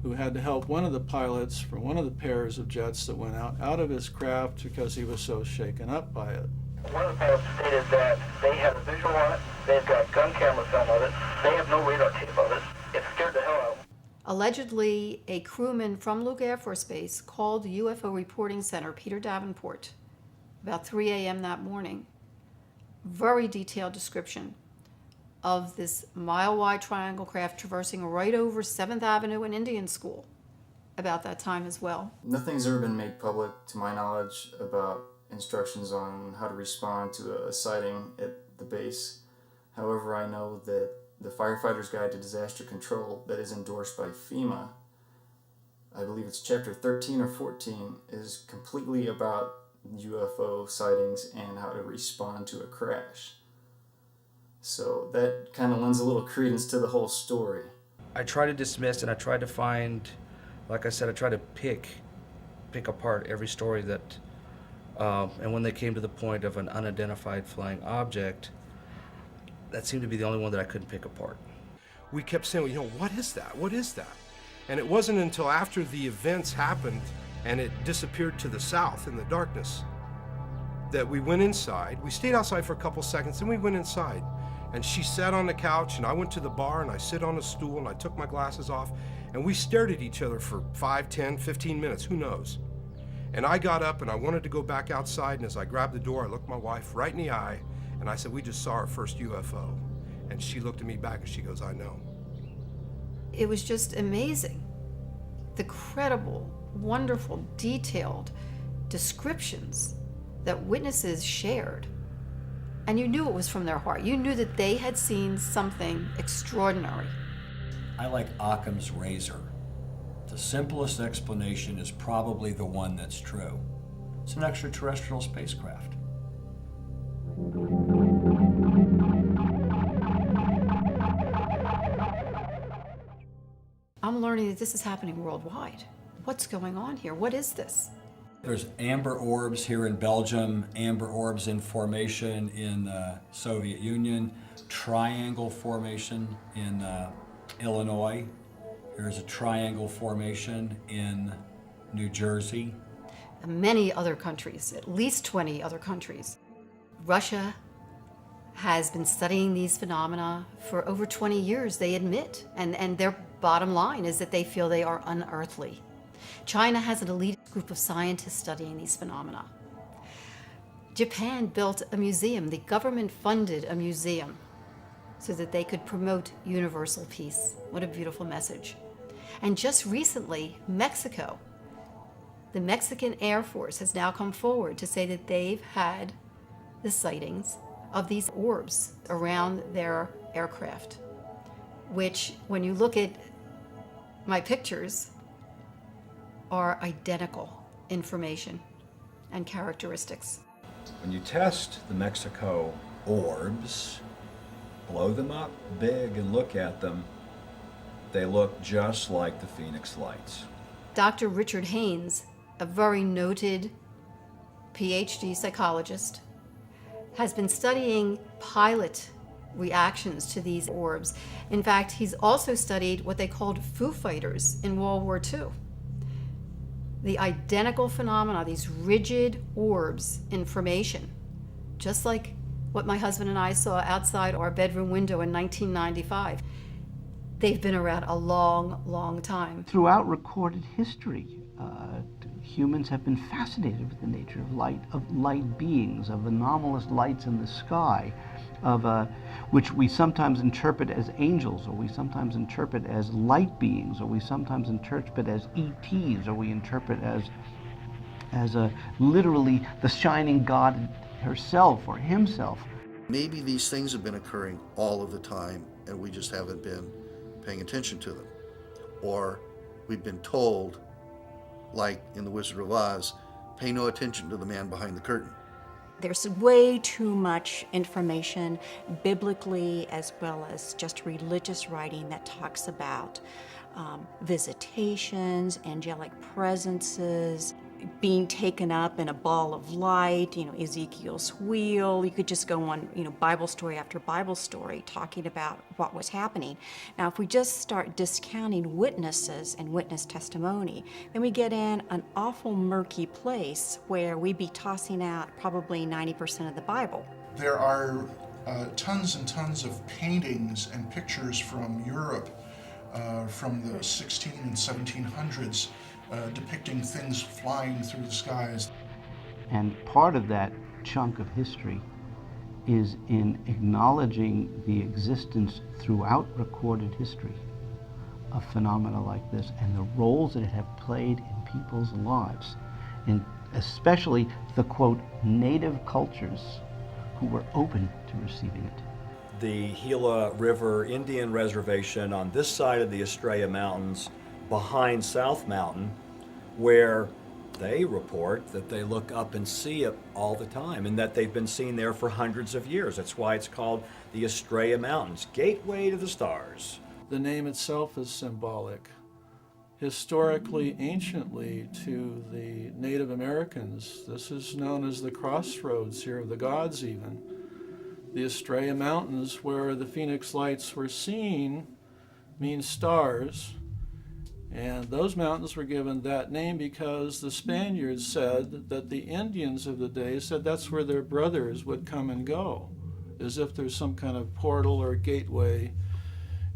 Speaker 15: who had to help one of the pilots from one of the pairs of jets that went out of his craft because he was so shaken up by it.
Speaker 13: One of the pilots stated that they have a visual on it, they've got gun camera film of it, they have no radar tape of it. It scared the hell out of them.
Speaker 1: Allegedly, a crewman from Luke Air Force Base called the UFO Reporting Center, Peter Davenport, about 3 a.m. that morning. Very detailed description of this mile-wide triangle craft traversing right over 7th Avenue and Indian School about that time as well.
Speaker 8: Nothing's ever been made public, to my knowledge, about instructions on how to respond to a sighting at the base. However, I know that the Firefighter's Guide to Disaster Control that is endorsed by FEMA, I believe it's chapter 13 or 14, is completely about UFO sightings and how to respond to a crash. So that kind of lends a little credence to the whole story.
Speaker 19: I try to dismiss and I try to find, like I said, I try to pick apart every story that, and when they came to the point of an unidentified flying object, that seemed to be the only one that I couldn't pick apart.
Speaker 21: We kept saying, what is that? What is that? And it wasn't until after the events happened and it disappeared to the south in the darkness that we went inside. We stayed outside for a couple seconds, then we went inside. And she sat on the couch, and I went to the bar, and I sit on a stool, and I took my glasses off, and we stared at each other for 5, 10, 15 minutes, who knows? And I got up, and I wanted to go back outside, and as I grabbed the door, I looked my wife right in the eye, and I said, we just saw our first UFO. And she looked at me back, and she goes, I know.
Speaker 1: It was just amazing. The credible, wonderful, detailed descriptions that witnesses shared. And you knew it was from their heart. You knew that they had seen something extraordinary.
Speaker 12: I like Occam's razor. The simplest explanation is probably the one that's true. It's an extraterrestrial spacecraft.
Speaker 1: I'm learning that this is happening worldwide. What's going on here? What is this?
Speaker 12: There's amber orbs here in Belgium, amber orbs in formation in the Soviet Union, triangle formation in Illinois. There's a triangle formation in New Jersey.
Speaker 1: Many other countries, at least 20 other countries. Russia has been studying these phenomena for over 20 years, they admit, and their bottom line is that they feel they are unearthly. China has an elite group of scientists studying these phenomena. Japan built a museum. The government funded a museum so that they could promote universal peace. What a beautiful message. And just recently, Mexico, the Mexican Air Force has now come forward to say that they've had the sightings of these orbs around their aircraft, which, when you look at my pictures, are identical information and characteristics.
Speaker 12: When you test the Mexico orbs, blow them up big and look at them,
Speaker 2: They look just like the Phoenix Lights.
Speaker 1: Dr. Richard Haynes, a very noted PhD psychologist, has been studying pilot reactions to these orbs. In fact, he's also studied what they called Foo Fighters in World War II. The identical phenomena, these rigid orbs in formation, just like what my husband and I saw outside our bedroom window in 1995. They've been around a long, long time.
Speaker 9: Throughout recorded history, humans have been fascinated with the nature of light beings, of anomalous lights in the sky, which we sometimes interpret as angels, or we sometimes interpret as light beings, or we sometimes interpret as ETs, or we interpret as literally the shining God herself or himself.
Speaker 14: Maybe these things have been occurring all of the time and we just haven't been paying attention to them. Or we've been told, like in The Wizard of Oz, pay no attention to the man behind the curtain.
Speaker 16: There's way too much information, biblically as well as just religious writing, that talks about visitations, angelic presences, being taken up in a ball of light, Ezekiel's wheel. You could just go on, Bible story after Bible story talking about what was happening. Now, if we just start discounting witnesses and witness testimony, then we get in an awful murky place where we'd be tossing out probably 90% of the Bible.
Speaker 17: There are tons and tons of paintings and pictures from Europe from the 16 and 1700s depicting things flying through the skies.
Speaker 9: And part of that chunk of history is in acknowledging the existence throughout recorded history of phenomena like this and the roles that it have played in people's lives, and especially the, quote, native cultures who were open to receiving it.
Speaker 2: The Gila River Indian Reservation on this side of the Estrella Mountains, behind South Mountain, where they report that they look up and see it all the time and that they've been seen there for hundreds of years. That's why it's called the Estrella Mountains, gateway to the stars.
Speaker 15: The name itself is symbolic. Historically, anciently, to the Native Americans, this is known as the crossroads here of the gods even. The Estrella Mountains, where the Phoenix Lights were seen, means stars. And those mountains were given that name because the Spaniards said that the Indians of the day said that's where their brothers would come and go, as if there's some kind of portal or gateway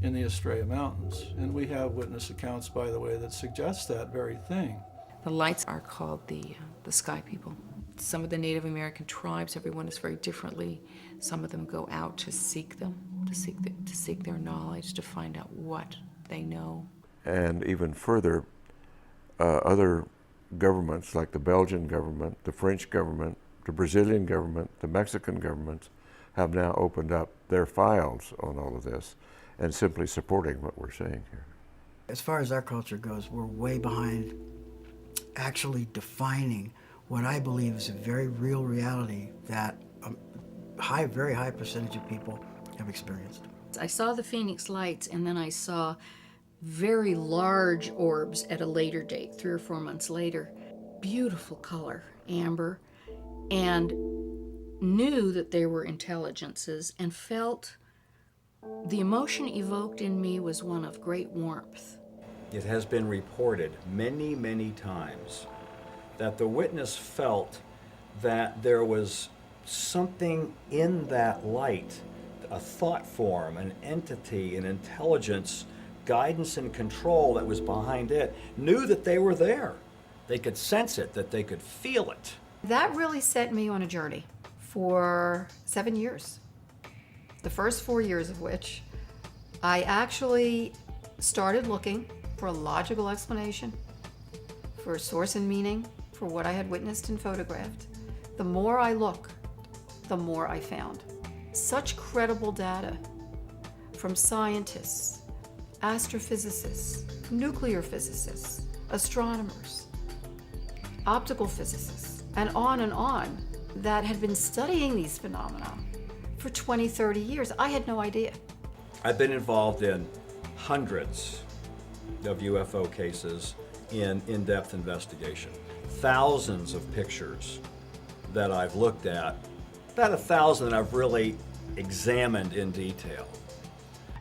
Speaker 15: in the Estrella Mountains. And we have witness accounts, by the way, that suggest that very thing.
Speaker 22: The lights are called the Sky People. Some of the Native American tribes, everyone is very differently. Some of them go out to seek them, to seek their knowledge, to find out what they know.
Speaker 24: And even further, other governments like the Belgian government, the French government, the Brazilian government, the Mexican governments have now opened up their files on all of this and simply supporting what we're saying here.
Speaker 6: As far as our culture goes, we're way behind actually defining what I believe is a very real reality that a very high percentage of people have experienced.
Speaker 1: I saw the Phoenix Lights, and then I saw very large orbs at a later date, 3 or 4 months later. Beautiful color, amber, and knew that they were intelligences and felt the emotion evoked in me was one of great warmth.
Speaker 2: It has been reported many, many times that the witness felt that there was something in that light, a thought form, an entity, an intelligence, guidance and control that was behind it, knew that they were there. They could sense it, that they could feel it.
Speaker 1: That really set me on a journey for 7 years. The first 4 years of which I actually started looking for a logical explanation, for a source and meaning for what I had witnessed and photographed. The more I look, the more I found. Such credible data from scientists, astrophysicists, nuclear physicists, astronomers, optical physicists, and on, that had been studying these phenomena for 20, 30 years. I had no idea.
Speaker 2: I've been involved in hundreds of UFO cases in in-depth investigation. Thousands of pictures that I've looked at, about 1,000 that I've really examined in detail.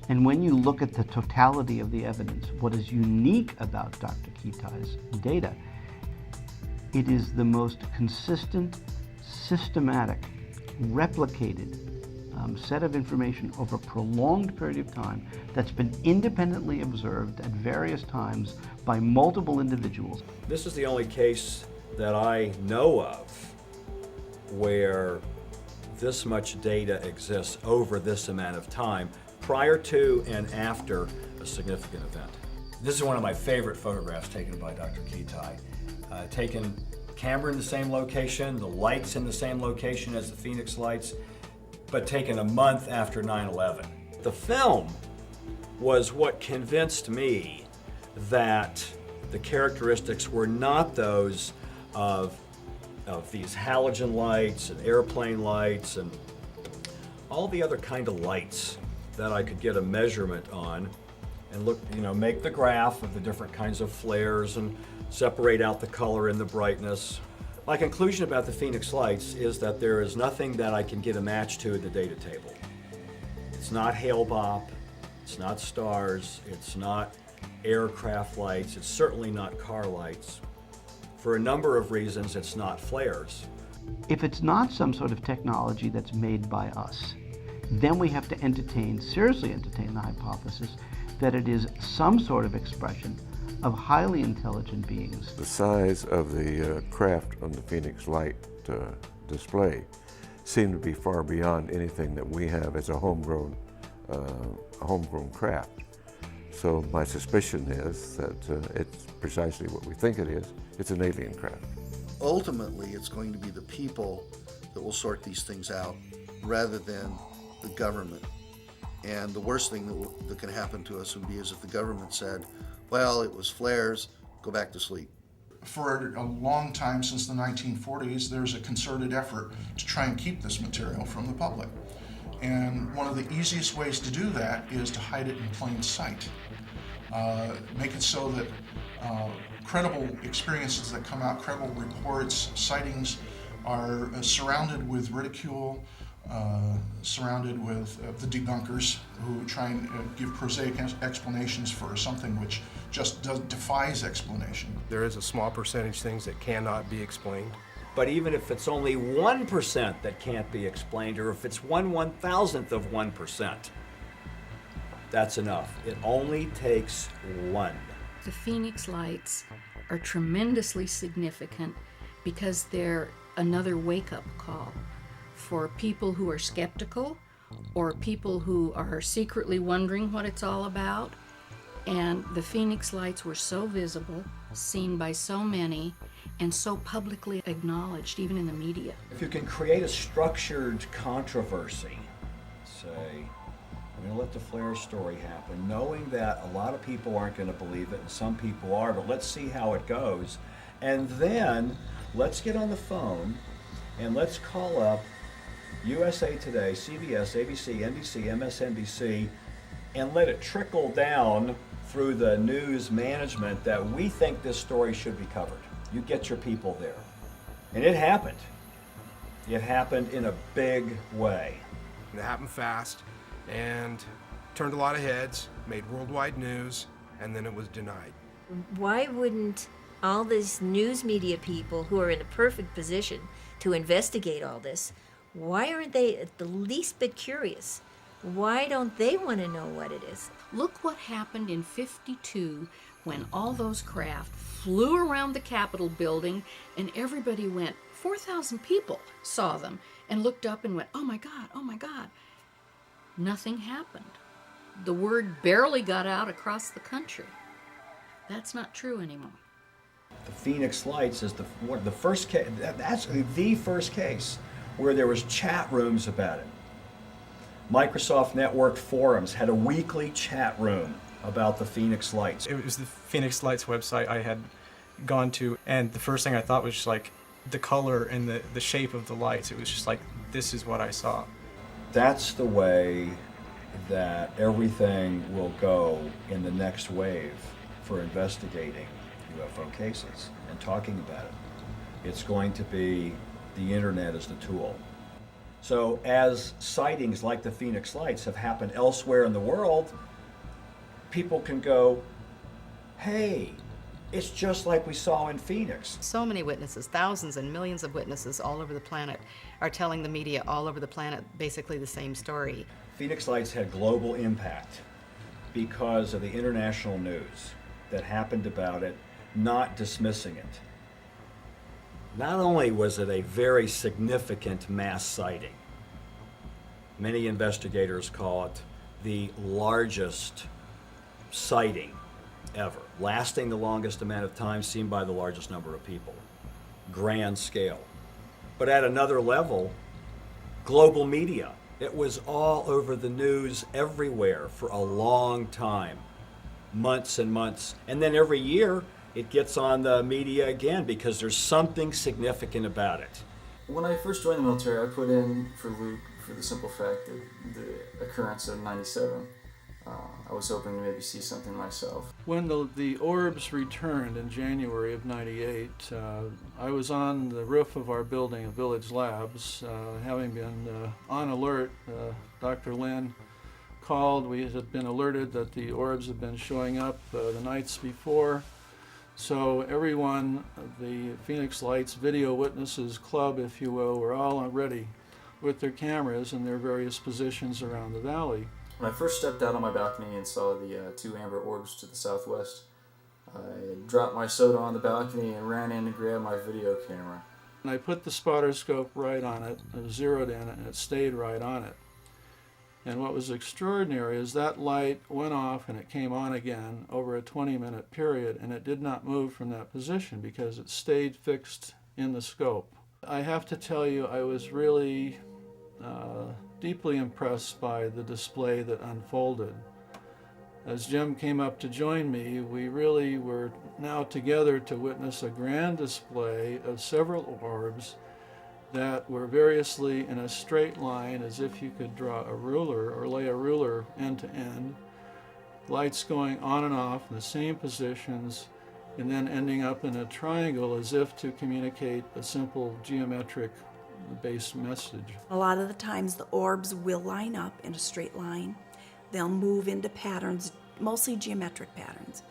Speaker 9: And when you look at the totality of the evidence, what is unique about Dr. Kitai's data, it is the most consistent, systematic, replicated set of information over a prolonged period of time that's been independently observed at various times by multiple individuals.
Speaker 2: This is the only case that I know of where this much data exists over this amount of time, prior to and after a significant event.
Speaker 12: This is one of my favorite photographs taken by Dr. Kitai. Taken camera in the same location, the lights in the same location as the Phoenix lights, but taken a month after 9/11.
Speaker 2: The film was what convinced me that the characteristics were not those of these halogen lights and airplane lights and all the other kind of lights that I could get a measurement on and look, make the graph of the different kinds of flares and separate out the color and the brightness. My conclusion about the Phoenix lights is that there is nothing that I can get a match to at the data table. It's not Hale-Bopp, it's not stars, it's not aircraft lights, it's certainly not car lights. For a number of reasons, it's not flares.
Speaker 9: If it's not some sort of technology that's made by us, then we have to seriously entertain the hypothesis that it is some sort of expression of highly intelligent beings.
Speaker 24: The size of the craft on the Phoenix Light display seemed to be far beyond anything that we have as a homegrown craft. So my suspicion is that it's precisely what we think it is. It's an alien craft.
Speaker 14: Ultimately, it's going to be the people that will sort these things out rather than the government. And the worst thing that can happen to us would be as if the government said, well, it was flares, go back to sleep.
Speaker 17: For a long time, since the 1940s, there's a concerted effort to try and keep this material from the public. And one of the easiest ways to do that is to hide it in plain sight. Make it so that credible experiences that come out, credible reports, sightings are surrounded with ridicule, surrounded with the debunkers who try and give prosaic explanations for something which just defies explanation.
Speaker 21: There is a small percentage things that cannot be explained.
Speaker 2: But even if it's only 1% that can't be explained, or if it's 1/1000th of 1%, that's enough. It only takes one.
Speaker 1: The Phoenix lights are tremendously significant because they're another wake-up call for people who are skeptical or people who are secretly wondering what it's all about. And the Phoenix lights were so visible, seen by so many, and so publicly acknowledged, even in the media.
Speaker 2: If you can create a structured controversy, say, I'm going to let the flare story happen, knowing that a lot of people aren't going to believe it and some people are, but let's see how it goes. And then let's get on the phone and let's call up USA Today, CBS, ABC, NBC, MSNBC, and let it trickle down through the news management that we think this story should be covered. You get your people there. And it happened. It happened in a big way.
Speaker 21: It happened fast and turned a lot of heads, made worldwide news, and then it was denied.
Speaker 3: Why wouldn't all these news media people who are in a perfect position to investigate all this, why aren't they at the least bit curious? Why don't they want to know what it is?
Speaker 1: Look what happened in '52 when all those craft flew around the Capitol building and everybody went, 4,000 people saw them and looked up and went, oh my God, oh my God. Nothing happened. The word barely got out across the country. That's not true anymore.
Speaker 2: The Phoenix Lights is the first case, that's the first case where there was chat rooms about it. Microsoft Network Forums had a weekly chat room about the Phoenix Lights.
Speaker 11: It was the Phoenix Lights website I had gone to, and the first thing I thought was just like the color and the shape of the lights. It was just like, this is what I saw.
Speaker 2: That's the way that everything will go in the next wave for investigating UFO cases and talking about it. It's going to be the internet as the tool. So as sightings like the Phoenix Lights have happened elsewhere in the world, people can go, hey, it's just like we saw in Phoenix.
Speaker 20: So many witnesses, thousands and millions of witnesses all over the planet are telling the media all over the planet basically the same story.
Speaker 2: Phoenix Lights had global impact because of the international news that happened about it, not dismissing it. Not only was it a very significant mass sighting, many investigators call it the largest sighting ever, lasting the longest amount of time, seen by the largest number of people. Grand scale. But at another level, global media. It was all over the news everywhere for a long time, months and months. And then every year, it gets on the media again because there's something significant about it.
Speaker 8: When I first joined the military, I put in for Luke for the simple fact that the occurrence of 97. I was hoping to maybe see something myself.
Speaker 15: When the orbs returned in January of '98, I was on the roof of our building at Village Labs, having been on alert. Dr. Lynn called. We had been alerted that the orbs had been showing up the nights before. So everyone, the Phoenix Lights Video Witnesses Club, if you will, were all ready with their cameras in their various positions around the valley.
Speaker 8: When I first stepped out on my balcony and saw the two amber orbs to the southwest, I dropped my soda on the balcony and ran in to grab my video camera.
Speaker 15: And I put the spotter scope right on it, I zeroed in it, and it stayed right on it. And what was extraordinary is that light went off and it came on again over a 20-minute period, and it did not move from that position because it stayed fixed in the scope. I have to tell you, I was really deeply impressed by the display that unfolded. As Jim came up to join me, we really were now together to witness a grand display of several orbs that were variously in a straight line, as if you could draw a ruler or lay a ruler end to end, lights going on and off in the same positions, and then ending up in a triangle as if to communicate a simple geometric based message.
Speaker 16: A lot of the times the orbs will line up in a straight line. They'll move into patterns, mostly geometric patterns.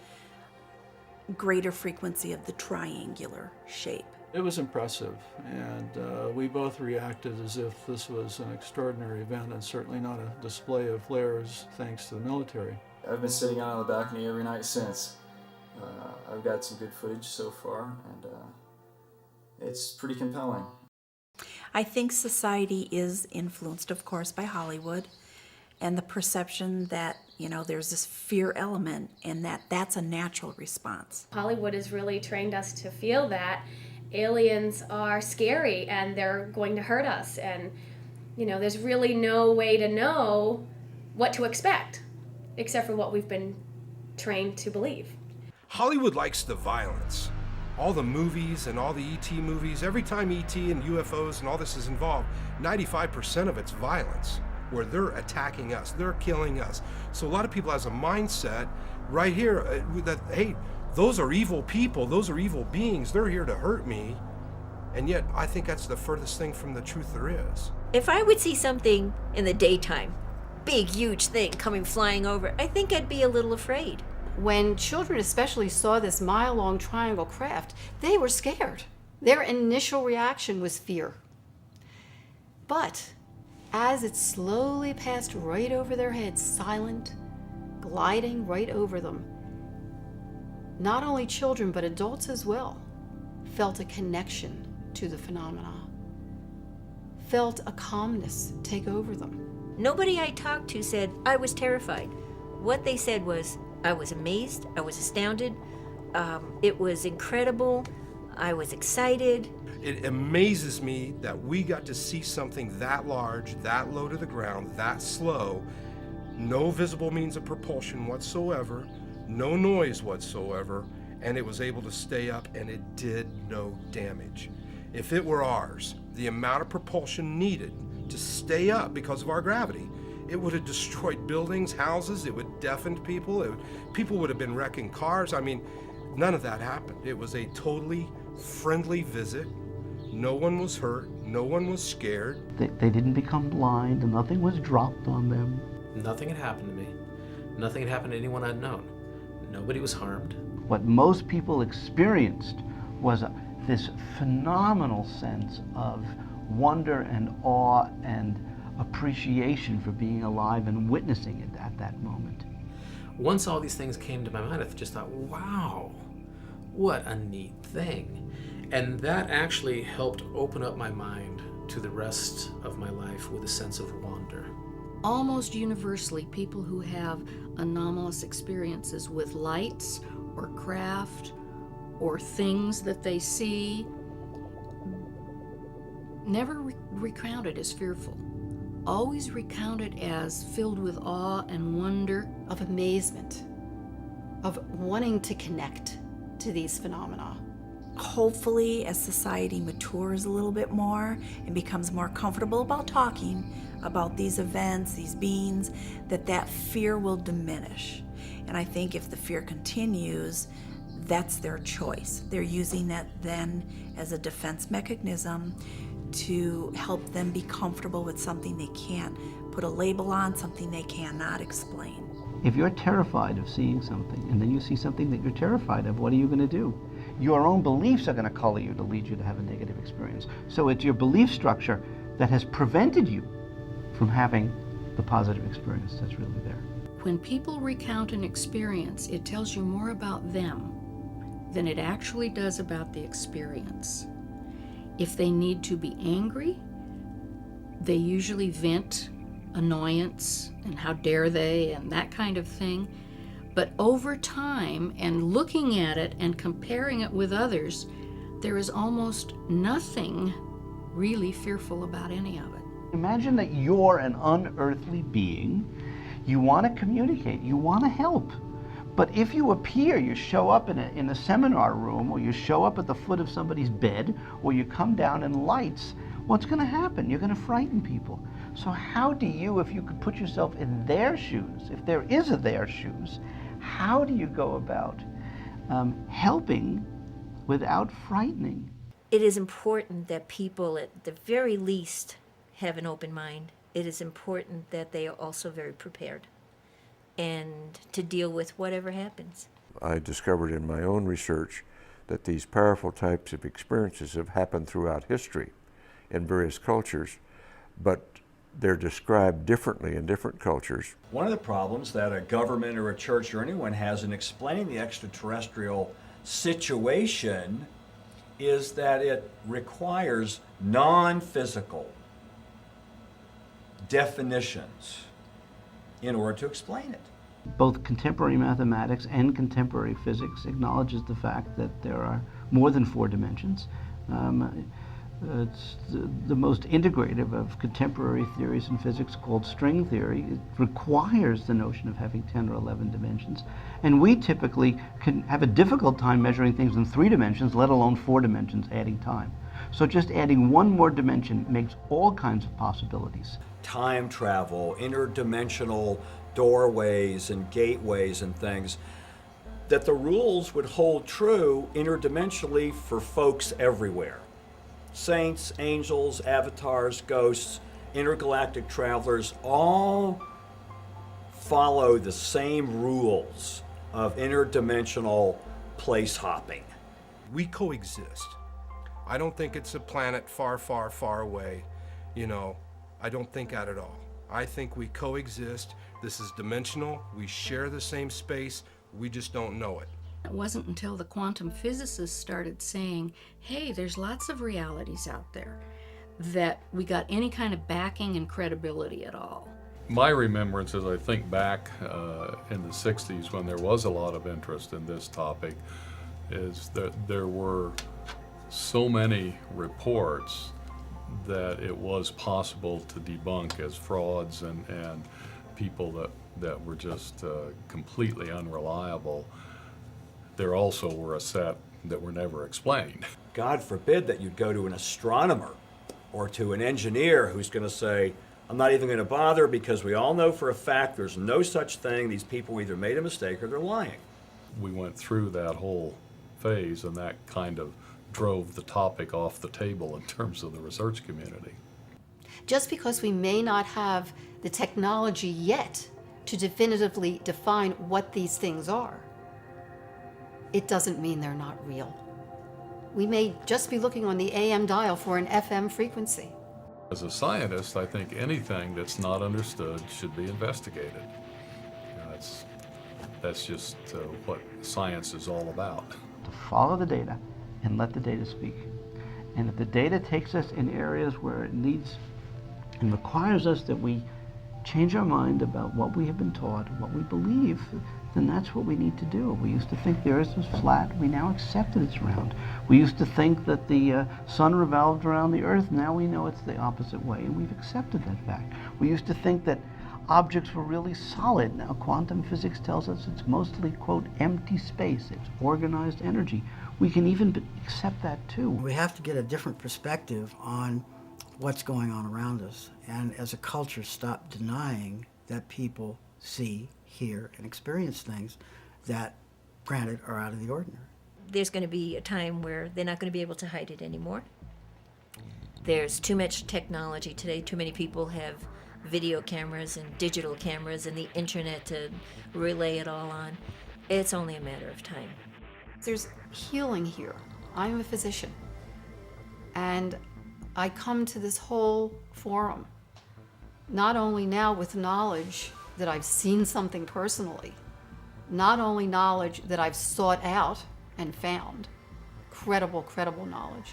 Speaker 16: Greater frequency of the triangular shape.
Speaker 15: It was impressive, and we both reacted as if this was an extraordinary event and certainly not a display of flares thanks to the military.
Speaker 8: I've been sitting out on the balcony every night since. I've got some good footage so far, and it's pretty compelling.
Speaker 16: I think society is influenced, of course, by Hollywood and the perception that, you know, there's this fear element and that's a natural response.
Speaker 4: Hollywood has really trained us to feel that aliens are scary and they're going to hurt us, and, you know, there's really no way to know what to expect except for what we've been trained to believe.
Speaker 21: Hollywood likes the violence. All the movies and all the E.T. movies, every time E.T. and UFOs and all this is involved, 95% of it's violence, where they're attacking us, they're killing us. So a lot of people has a mindset right here that, hey, those are evil people, those are evil beings, they're here to hurt me. And yet, I think that's the furthest thing from the truth there is.
Speaker 3: If I would see something in the daytime, big, huge thing coming flying over, I think I'd be a little afraid.
Speaker 1: When children especially saw this mile-long triangle craft, they were scared. Their initial reaction was fear. But as it slowly passed right over their heads, silent, gliding right over them, not only children but adults as well felt a connection to the phenomena, felt a calmness take over them.
Speaker 3: Nobody I talked to said I was terrified. What they said was, I was amazed, I was astounded, it was incredible, I was excited.
Speaker 21: It amazes me that we got to see something that large, that low to the ground, that slow, no visible means of propulsion whatsoever, no noise whatsoever, and it was able to stay up and it did no damage. If it were ours, the amount of propulsion needed to stay up because of our gravity, It would have destroyed buildings, houses, it would deafened people, people would have been wrecking cars. I mean, none of that happened. It was a totally friendly visit. No one was hurt, no one was scared.
Speaker 9: They didn't become blind, and nothing was dropped on them.
Speaker 5: Nothing had happened to me. Nothing had happened to anyone I'd known. Nobody was harmed.
Speaker 9: What most people experienced was this phenomenal sense of wonder and awe and appreciation for being alive and witnessing it at that moment.
Speaker 5: Once all these things came to my mind, I just thought, wow, what a neat thing. And that actually helped open up my mind to the rest of my life with a sense of wonder.
Speaker 1: Almost universally, people who have anomalous experiences with lights or craft or things that they see never recount it as fearful. Always recount it as filled with awe and wonder.
Speaker 16: Of amazement, of wanting to connect to these phenomena.
Speaker 7: Hopefully, as society matures a little bit more and becomes more comfortable about talking about these events, these beings, that fear will diminish. And I think if the fear continues, that's their choice. They're using that then as a defense mechanism to help them be comfortable with something they can't put a label on, something they cannot explain.
Speaker 9: If you're terrified of seeing something, and then you see something that you're terrified of, what are you going to do? Your own beliefs are going to color you to lead you to have a negative experience. So it's your belief structure that has prevented you from having the positive experience that's really there.
Speaker 1: When people recount an experience, it tells you more about them than it actually does about the experience. If they need to be angry, they usually vent annoyance and how dare they and that kind of thing. But over time and looking at it and comparing it with others, there is almost nothing really fearful about any of it.
Speaker 9: Imagine that you're an unearthly being. You want to communicate, you want to help. But if you appear, you show up in a seminar room, or you show up at the foot of somebody's bed, or you come down in lights, what's going to happen? You're going to frighten people. So how do you, if you could put yourself in their shoes, if there is a their shoes, how do you go about helping without frightening?
Speaker 3: It is important that people, at the very least, have an open mind. It is important that they are also very prepared and to deal with whatever happens.
Speaker 24: I discovered in my own research that these powerful types of experiences have happened throughout history in various cultures, but they're described differently in different cultures.
Speaker 2: One of the problems that a government or a church or anyone has in explaining the extraterrestrial situation is that it requires non-physical definitions in order to explain it.
Speaker 9: Both contemporary mathematics and contemporary physics acknowledges the fact that there are more than 4 dimensions. It's the most integrative of contemporary theories in physics, called string theory. It requires the notion of having 10 or 11 dimensions. And we typically can have a difficult time measuring things in 3 dimensions, let alone 4 dimensions, adding time. So just adding one more dimension makes all kinds of possibilities.
Speaker 2: Time travel, interdimensional doorways and gateways and things, that the rules would hold true interdimensionally for folks everywhere. Saints, angels, avatars, ghosts, intergalactic travelers all follow the same rules of interdimensional place hopping.
Speaker 21: We coexist. I don't think it's a planet far, far, far away. You know, I don't think that at all. I think we coexist. This is dimensional. We share the same space. We just don't know it.
Speaker 1: It wasn't until the quantum physicists started saying, hey, there's lots of realities out there, that we got any kind of backing and credibility at all.
Speaker 18: My remembrance, as I think back in the 60s when there was a lot of interest in this topic, is that there were so many reports that it was possible to debunk as frauds and people that were just completely unreliable. There also were a set that were never explained.
Speaker 2: God forbid that you'd go to an astronomer or to an engineer who's going to say, I'm not even going to bother because we all know for a fact there's no such thing. These people either made a mistake or they're lying.
Speaker 18: We went through that whole phase, and that kind of drove the topic off the table in terms of the research community.
Speaker 1: Just because we may not have the technology yet to definitively define what these things are, it doesn't mean they're not real. We may just be looking on the AM dial for an FM frequency.
Speaker 18: As a scientist, I think anything that's not understood should be investigated. You know, that's just what science is all about.
Speaker 9: To follow the data and let the data speak. And if the data takes us in areas where it needs and requires us that we change our mind about what we have been taught, what we believe, then that's what we need to do. We used to think the earth was flat. We now accept that it's round. We used to think that the sun revolved around the earth. Now we know it's the opposite way, and we've accepted that fact. We used to think that objects were really solid. Now quantum physics tells us it's mostly, quote, empty space. It's organized energy. We can even accept that too.
Speaker 6: We have to get a different perspective on what's going on around us, and as a culture stop denying that people see, hear, and experience things that, granted, are out of the ordinary.
Speaker 3: There's going to be a time where they're not going to be able to hide it anymore. There's too much technology today. Too many people have video cameras and digital cameras and the internet to relay it all on. It's only a matter of time.
Speaker 1: There's healing here. I'm a physician, and I come to this whole forum not only now with knowledge that I've seen something personally, not only knowledge that I've sought out and found, credible knowledge,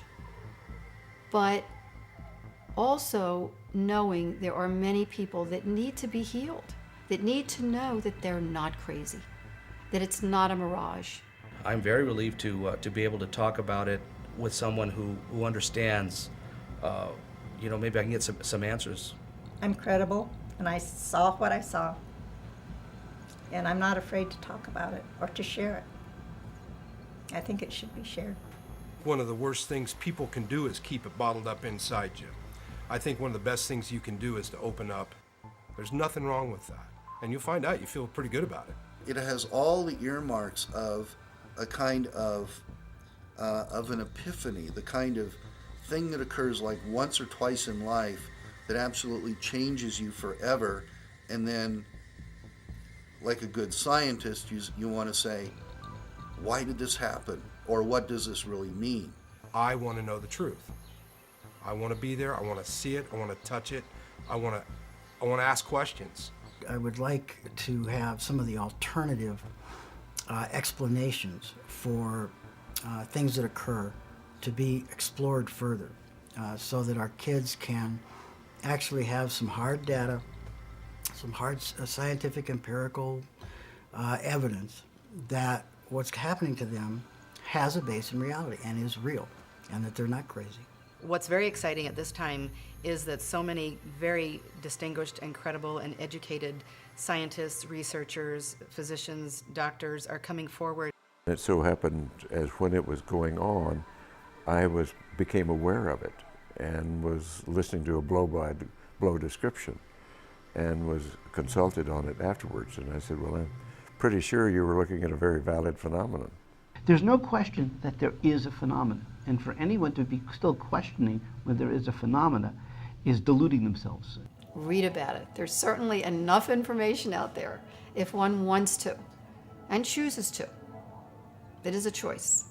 Speaker 1: but also knowing there are many people that need to be healed, that need to know that they're not crazy, that it's not a mirage.
Speaker 10: I'm very relieved to be able to talk about it with someone who understands. Maybe I can get some answers.
Speaker 13: I'm credible, and I saw what I saw. And I'm not afraid to talk about it or to share it. I think it should be shared.
Speaker 21: One of the worst things people can do is keep it bottled up inside you. I think one of the best things you can do is to open up. There's nothing wrong with that. And you'll find out you feel pretty good about it.
Speaker 14: It has all the earmarks of a kind of an epiphany, the kind of thing that occurs like once or twice in life that absolutely changes you forever, and then, like a good scientist, you want to say, why did this happen? Or what does this really mean?
Speaker 21: I want to know the truth. I want to be there. I want to see it. I want to touch it. I want to ask questions.
Speaker 6: I would like to have some of the alternative explanations for things that occur to be explored further, so that our kids can actually have some hard data, some hard scientific empirical evidence that what's happening to them has a base in reality and is real, and that they're not crazy.
Speaker 20: What's very exciting at this time is that so many very distinguished and credible and educated scientists, researchers, physicians, doctors are coming forward.
Speaker 24: It so happened as when it was going on, I became aware of it and was listening to a blow-by-blow description and was consulted on it afterwards. And I said, well, I'm pretty sure you were looking at a very valid phenomenon.
Speaker 9: There's no question that there is a phenomenon, and for anyone to be still questioning whether there is a phenomena is deluding themselves.
Speaker 1: Read about it. There's certainly enough information out there if one wants to and chooses to. It is a choice.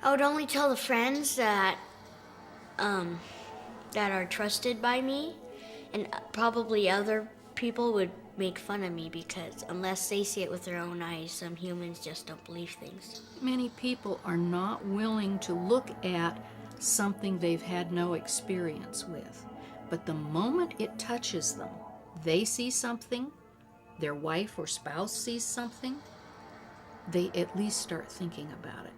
Speaker 19: I would only tell the friends that that are trusted by me, and probably other people would make fun of me because unless they see it with their own eyes, some humans just don't believe things.
Speaker 1: Many people are not willing to look at something they've had no experience with. But the moment it touches them, they see something, their wife or spouse sees something, they at least start thinking about it.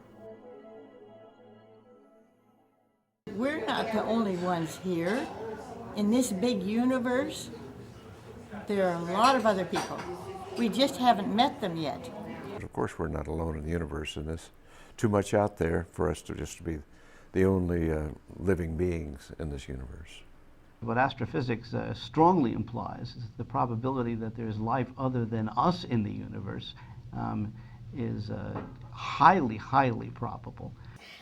Speaker 23: We're not the only ones here. In this big universe, there are a lot of other people. We just haven't met them yet.
Speaker 24: But of course, we're not alone in the universe, and there's too much out there for us to just be the only living beings in this universe.
Speaker 9: What astrophysics strongly implies is the probability that there's life other than us in the universe is highly, highly probable.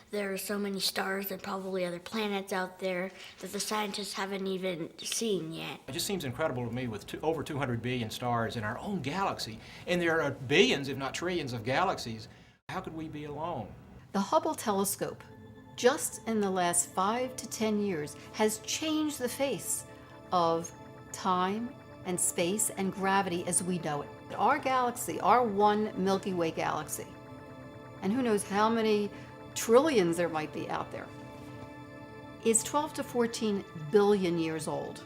Speaker 19: There are so many stars and probably other planets out there that the scientists haven't even seen yet.
Speaker 11: It just seems incredible to me with over 200 billion stars in our own galaxy, and there are billions, if not trillions, of galaxies. How could we be alone?
Speaker 1: The Hubble telescope, just in the last 5 to 10 years, has changed the face of time and space and gravity as we know it. Our galaxy, our one Milky Way galaxy, and who knows how many trillions there might be out there, is 12 to 14 billion years old.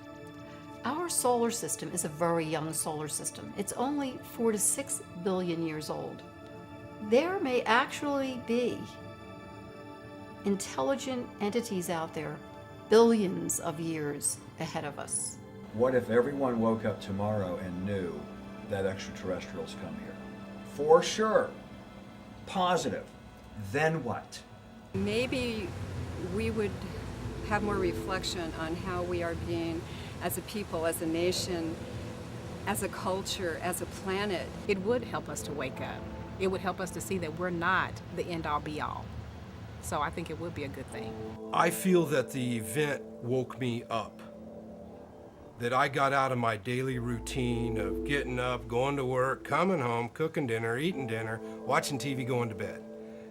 Speaker 1: Our solar system is a very young solar system. It's only 4 to 6 billion years old. There may actually be intelligent entities out there billions of years ahead of us.
Speaker 2: What if everyone woke up tomorrow and knew that extraterrestrials come here? For sure. Positive. Then what?
Speaker 12: Maybe we would have more reflection on how we are being as a people, as a nation, as a culture, as a planet.
Speaker 17: It would help us to wake up. It would help us to see that we're not the end-all be-all. So I think it would be a good thing.
Speaker 21: I feel that the event woke me up. That I got out of my daily routine of getting up, going to work, coming home, cooking dinner, eating dinner, watching TV, going to bed.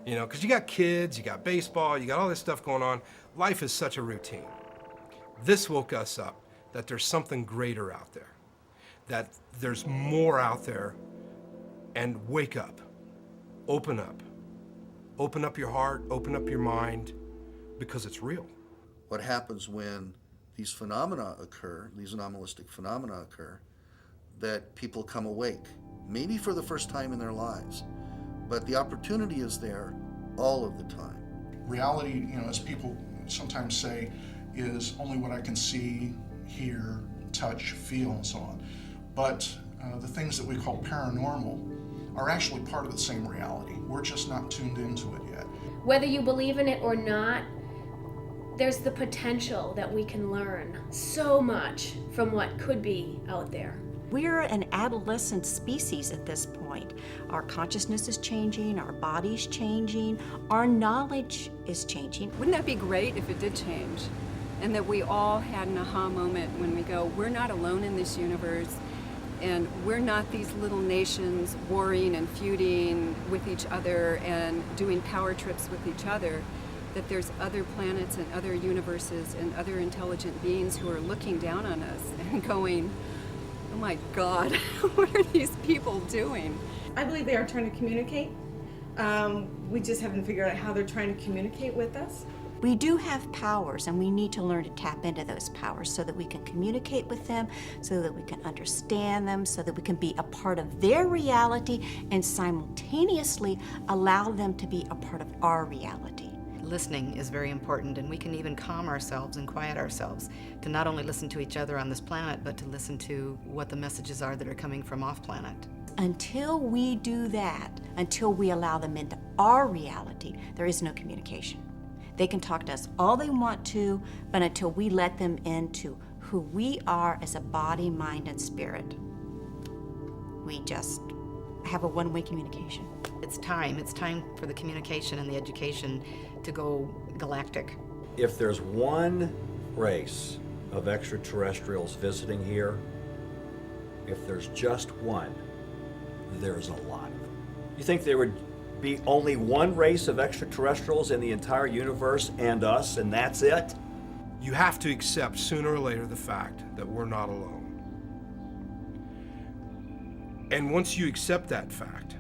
Speaker 21: You know, because you got kids, you got baseball, you got all this stuff going on. Life is such a routine. This woke us up that there's something greater out there, that there's more out there, and wake up, open up. Open up your heart, open up your mind, because it's real.
Speaker 14: What happens when these phenomena occur, these anomalistic phenomena occur, that people come awake, maybe for the first time in their lives, but the opportunity is there all of the time.
Speaker 22: Reality, as people sometimes say, is only what I can see, hear, touch, feel, and so on. But the things that we call paranormal are actually part of the same reality. We're just not tuned into it yet.
Speaker 4: Whether you believe in it or not, there's the potential that we can learn so much from what could be out there.
Speaker 16: We're an adolescent species at this point. Our consciousness is changing, our body's changing, our knowledge is changing.
Speaker 12: Wouldn't that be great if it did change? And that we all had an aha moment when we go, we're not alone in this universe, and we're not these little nations warring and feuding with each other and doing power trips with each other, that there's other planets and other universes and other intelligent beings who are looking down on us and going, oh my God, what are these people doing?
Speaker 25: I believe they are trying to communicate. We just haven't figured out how they're trying to communicate with us.
Speaker 16: We do have powers, and we need to learn to tap into those powers so that we can communicate with them, so that we can understand them, so that we can be a part of their reality and simultaneously allow them to be a part of our reality.
Speaker 20: Listening is very important, and we can even calm ourselves and quiet ourselves to not only listen to each other on this planet, but to listen to what the messages are that are coming from off planet.
Speaker 16: Until we do that, until we allow them into our reality, there is no communication. They can talk to us all they want to, but until we let them into who we are as a body, mind, and spirit, we just have a one-way communication.
Speaker 20: It's time for the communication and the education to go galactic.
Speaker 2: If there's one race of extraterrestrials visiting here, if there's just one, there's a lot of them. You think there would be only one race of extraterrestrials in the entire universe and us, and that's it?
Speaker 21: You have to accept sooner or later the fact that we're not alone. And once you accept that fact,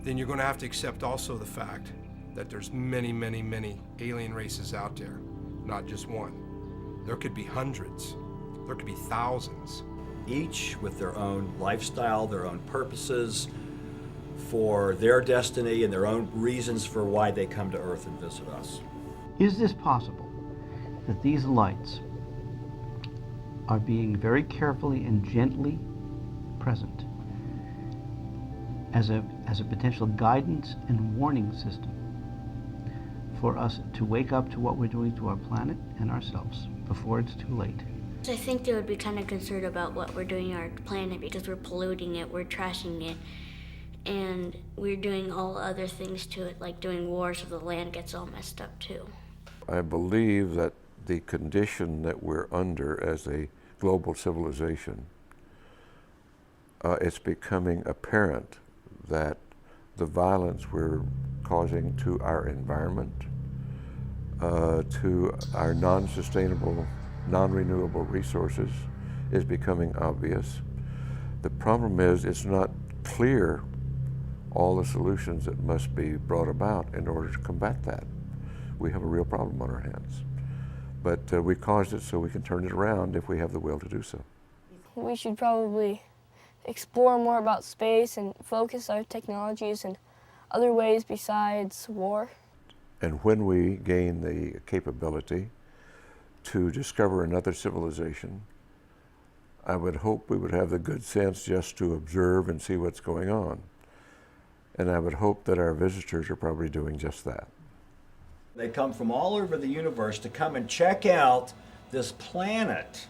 Speaker 21: then you're going to have to accept also the fact that there's many, many, many alien races out there, not just one. There could be hundreds. There could be thousands.
Speaker 2: Each with their own lifestyle, their own purposes, for their destiny and their own reasons for why they come to Earth and visit us.
Speaker 9: Is this possible that these lights are being very carefully and gently present as a potential guidance and warning system for us to wake up to what we're doing to our planet and ourselves before it's too late?
Speaker 19: I think they would be kind of concerned about what we're doing to our planet because we're polluting it, we're trashing it, and we're doing all other things to it, like doing wars so the land gets all messed up too.
Speaker 24: I believe that the condition that we're under as a global civilization, it's becoming apparent that the violence we're causing to our environment, to our non-sustainable, non-renewable resources is becoming obvious. The problem is it's not clear all the solutions that must be brought about in order to combat that. We have a real problem on our hands. But we caused it so we can turn it around if we have the will to do so.
Speaker 5: We should probably explore more about space and focus our technologies in other ways besides war.
Speaker 24: And when we gain the capability to discover another civilization, I would hope we would have the good sense just to observe and see what's going on. And I would hope that our visitors are probably doing just that.
Speaker 2: They come from all over the universe to come and check out this planet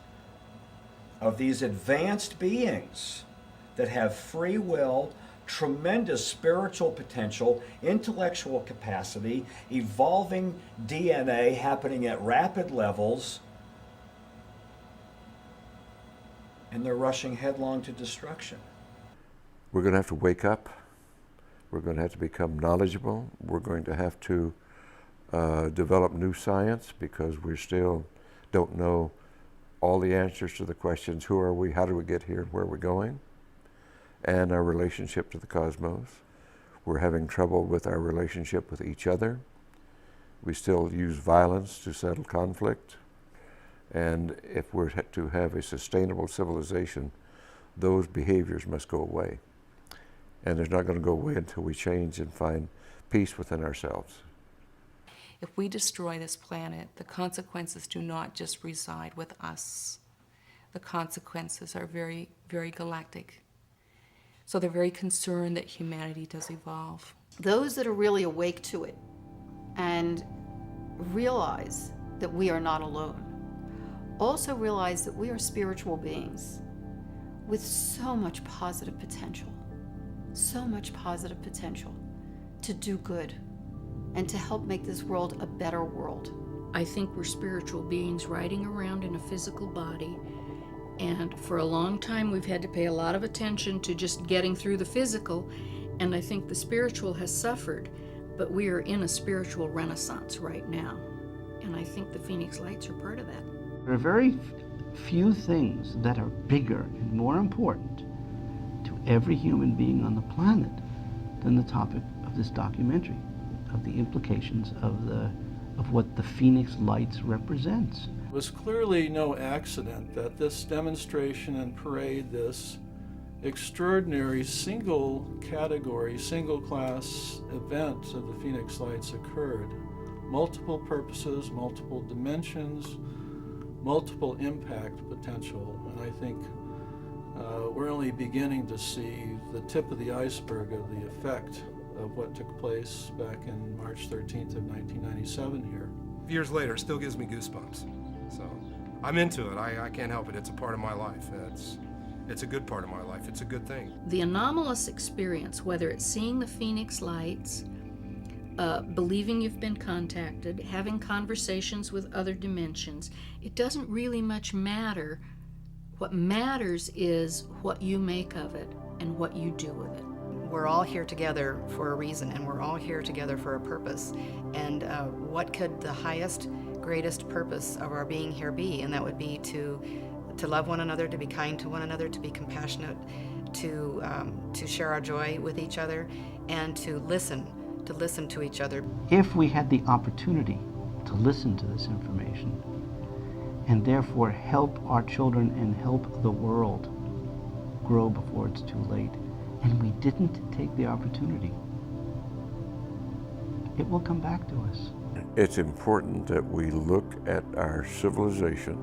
Speaker 2: of these advanced beings that have free will, tremendous spiritual potential, intellectual capacity, evolving DNA happening at rapid levels, and they're rushing headlong to destruction.
Speaker 24: We're going to have to wake up. We're going to have to become knowledgeable. We're going to have to develop new science because we still don't know all the answers to the questions, who are we, how do we get here, and where are we going, and our relationship to the cosmos. We're having trouble with our relationship with each other. We still use violence to settle conflict. And if we're to have a sustainable civilization, those behaviors must go away. And they're not going to go away until we change and find peace within ourselves.
Speaker 7: If we destroy this planet, the consequences do not just reside with us. The consequences are very, very galactic. So they're very concerned that humanity does evolve.
Speaker 1: Those that are really awake to it and realize that we are not alone, also realize that we are spiritual beings with so much positive potential to do good and to help make this world a better world. I think we're spiritual beings riding around in a physical body, and for a long time we've had to pay a lot of attention to just getting through the physical, and I think the spiritual has suffered, but we are in a spiritual renaissance right now, and I think the Phoenix Lights are part of that.
Speaker 9: There are very few things that are bigger and more important to every human being on the planet than the topic of this documentary, of the implications of what the Phoenix Lights represents.
Speaker 8: It was clearly no accident that this demonstration and parade, this extraordinary single category, single class event of the Phoenix Lights occurred. Multiple purposes, multiple dimensions, multiple impact potential, and I think we're only beginning to see the tip of the iceberg of the effect of what took place back in March 13th of 1997 here.
Speaker 21: Years later, it still gives me goosebumps. So I'm into it. I can't help it. It's a part of my life. It's a good part of my life. It's a good thing.
Speaker 1: The anomalous experience, whether it's seeing the Phoenix Lights, believing you've been contacted, having conversations with other dimensions, it doesn't really much matter. What matters is what you make of it and what you do with it.
Speaker 20: We're all here together for a reason, and we're all here together for a purpose. And what could the highest, greatest purpose of our being here be? And that would be to love one another, to be kind to one another, to be compassionate, to share our joy with each other, and to listen to each other.
Speaker 9: If we had the opportunity to listen to this information and therefore help our children and help the world grow before it's too late, and we didn't take the opportunity, it will come back to us.
Speaker 24: It's important that we look at our civilization,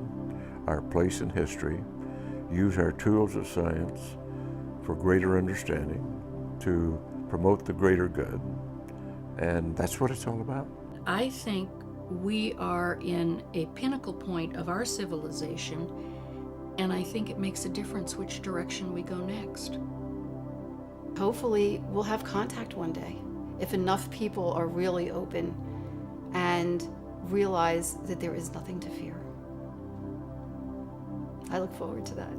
Speaker 24: our place in history, use our tools of science for greater understanding, to promote the greater good, and that's what it's all about.
Speaker 1: I think We are in a pinnacle point of our civilization, and I think it makes a difference which direction we go next.
Speaker 3: Hopefully, we'll have contact one day if enough people are really open and realize that there is nothing to fear. I look forward to that.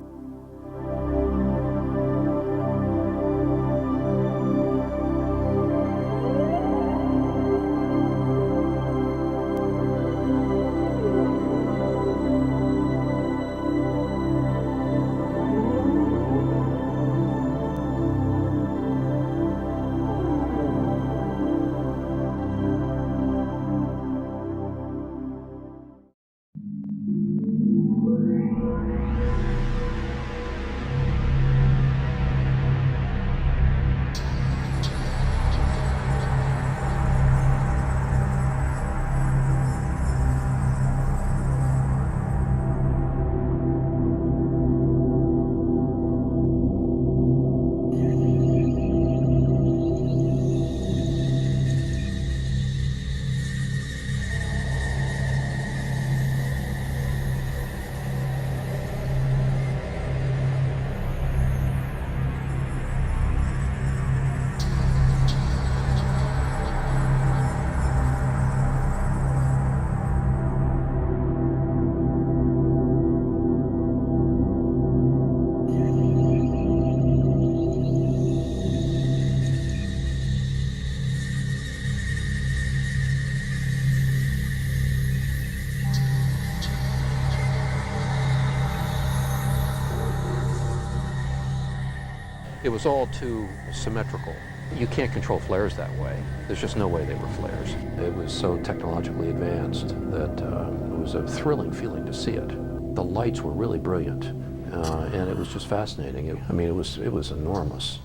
Speaker 10: It was all too symmetrical. You can't control flares that way. There's just no way they were flares. It was so technologically advanced that it was a thrilling feeling to see it. The lights were really brilliant, and it was just fascinating. I mean, it was enormous.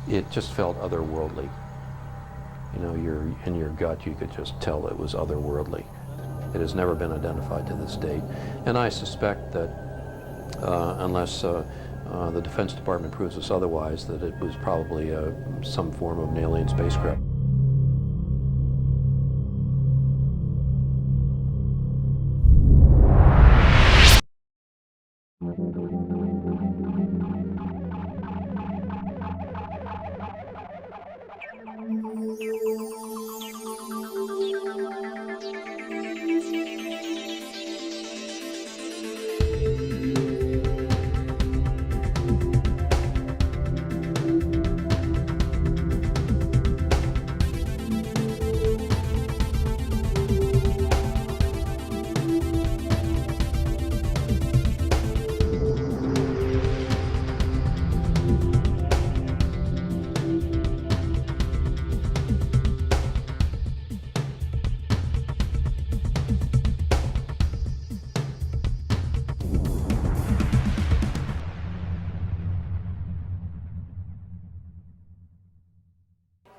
Speaker 10: It just felt otherworldly. You know, in your gut, you could just tell it was otherworldly. It has never been identified to this date, and I suspect that unless the Defense Department proves us otherwise, that it was probably some form of an alien spacecraft.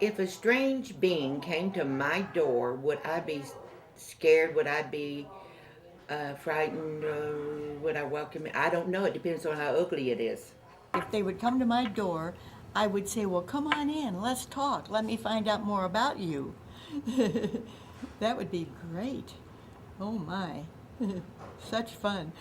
Speaker 13: If a strange being came to my door, would I be scared? Would I be frightened? Would I welcome it? I don't know. It depends on how ugly it is.
Speaker 23: If they would come to my door, I would say, well, come on in, let's talk. Let me find out more about you. That would be great. Oh my, such fun.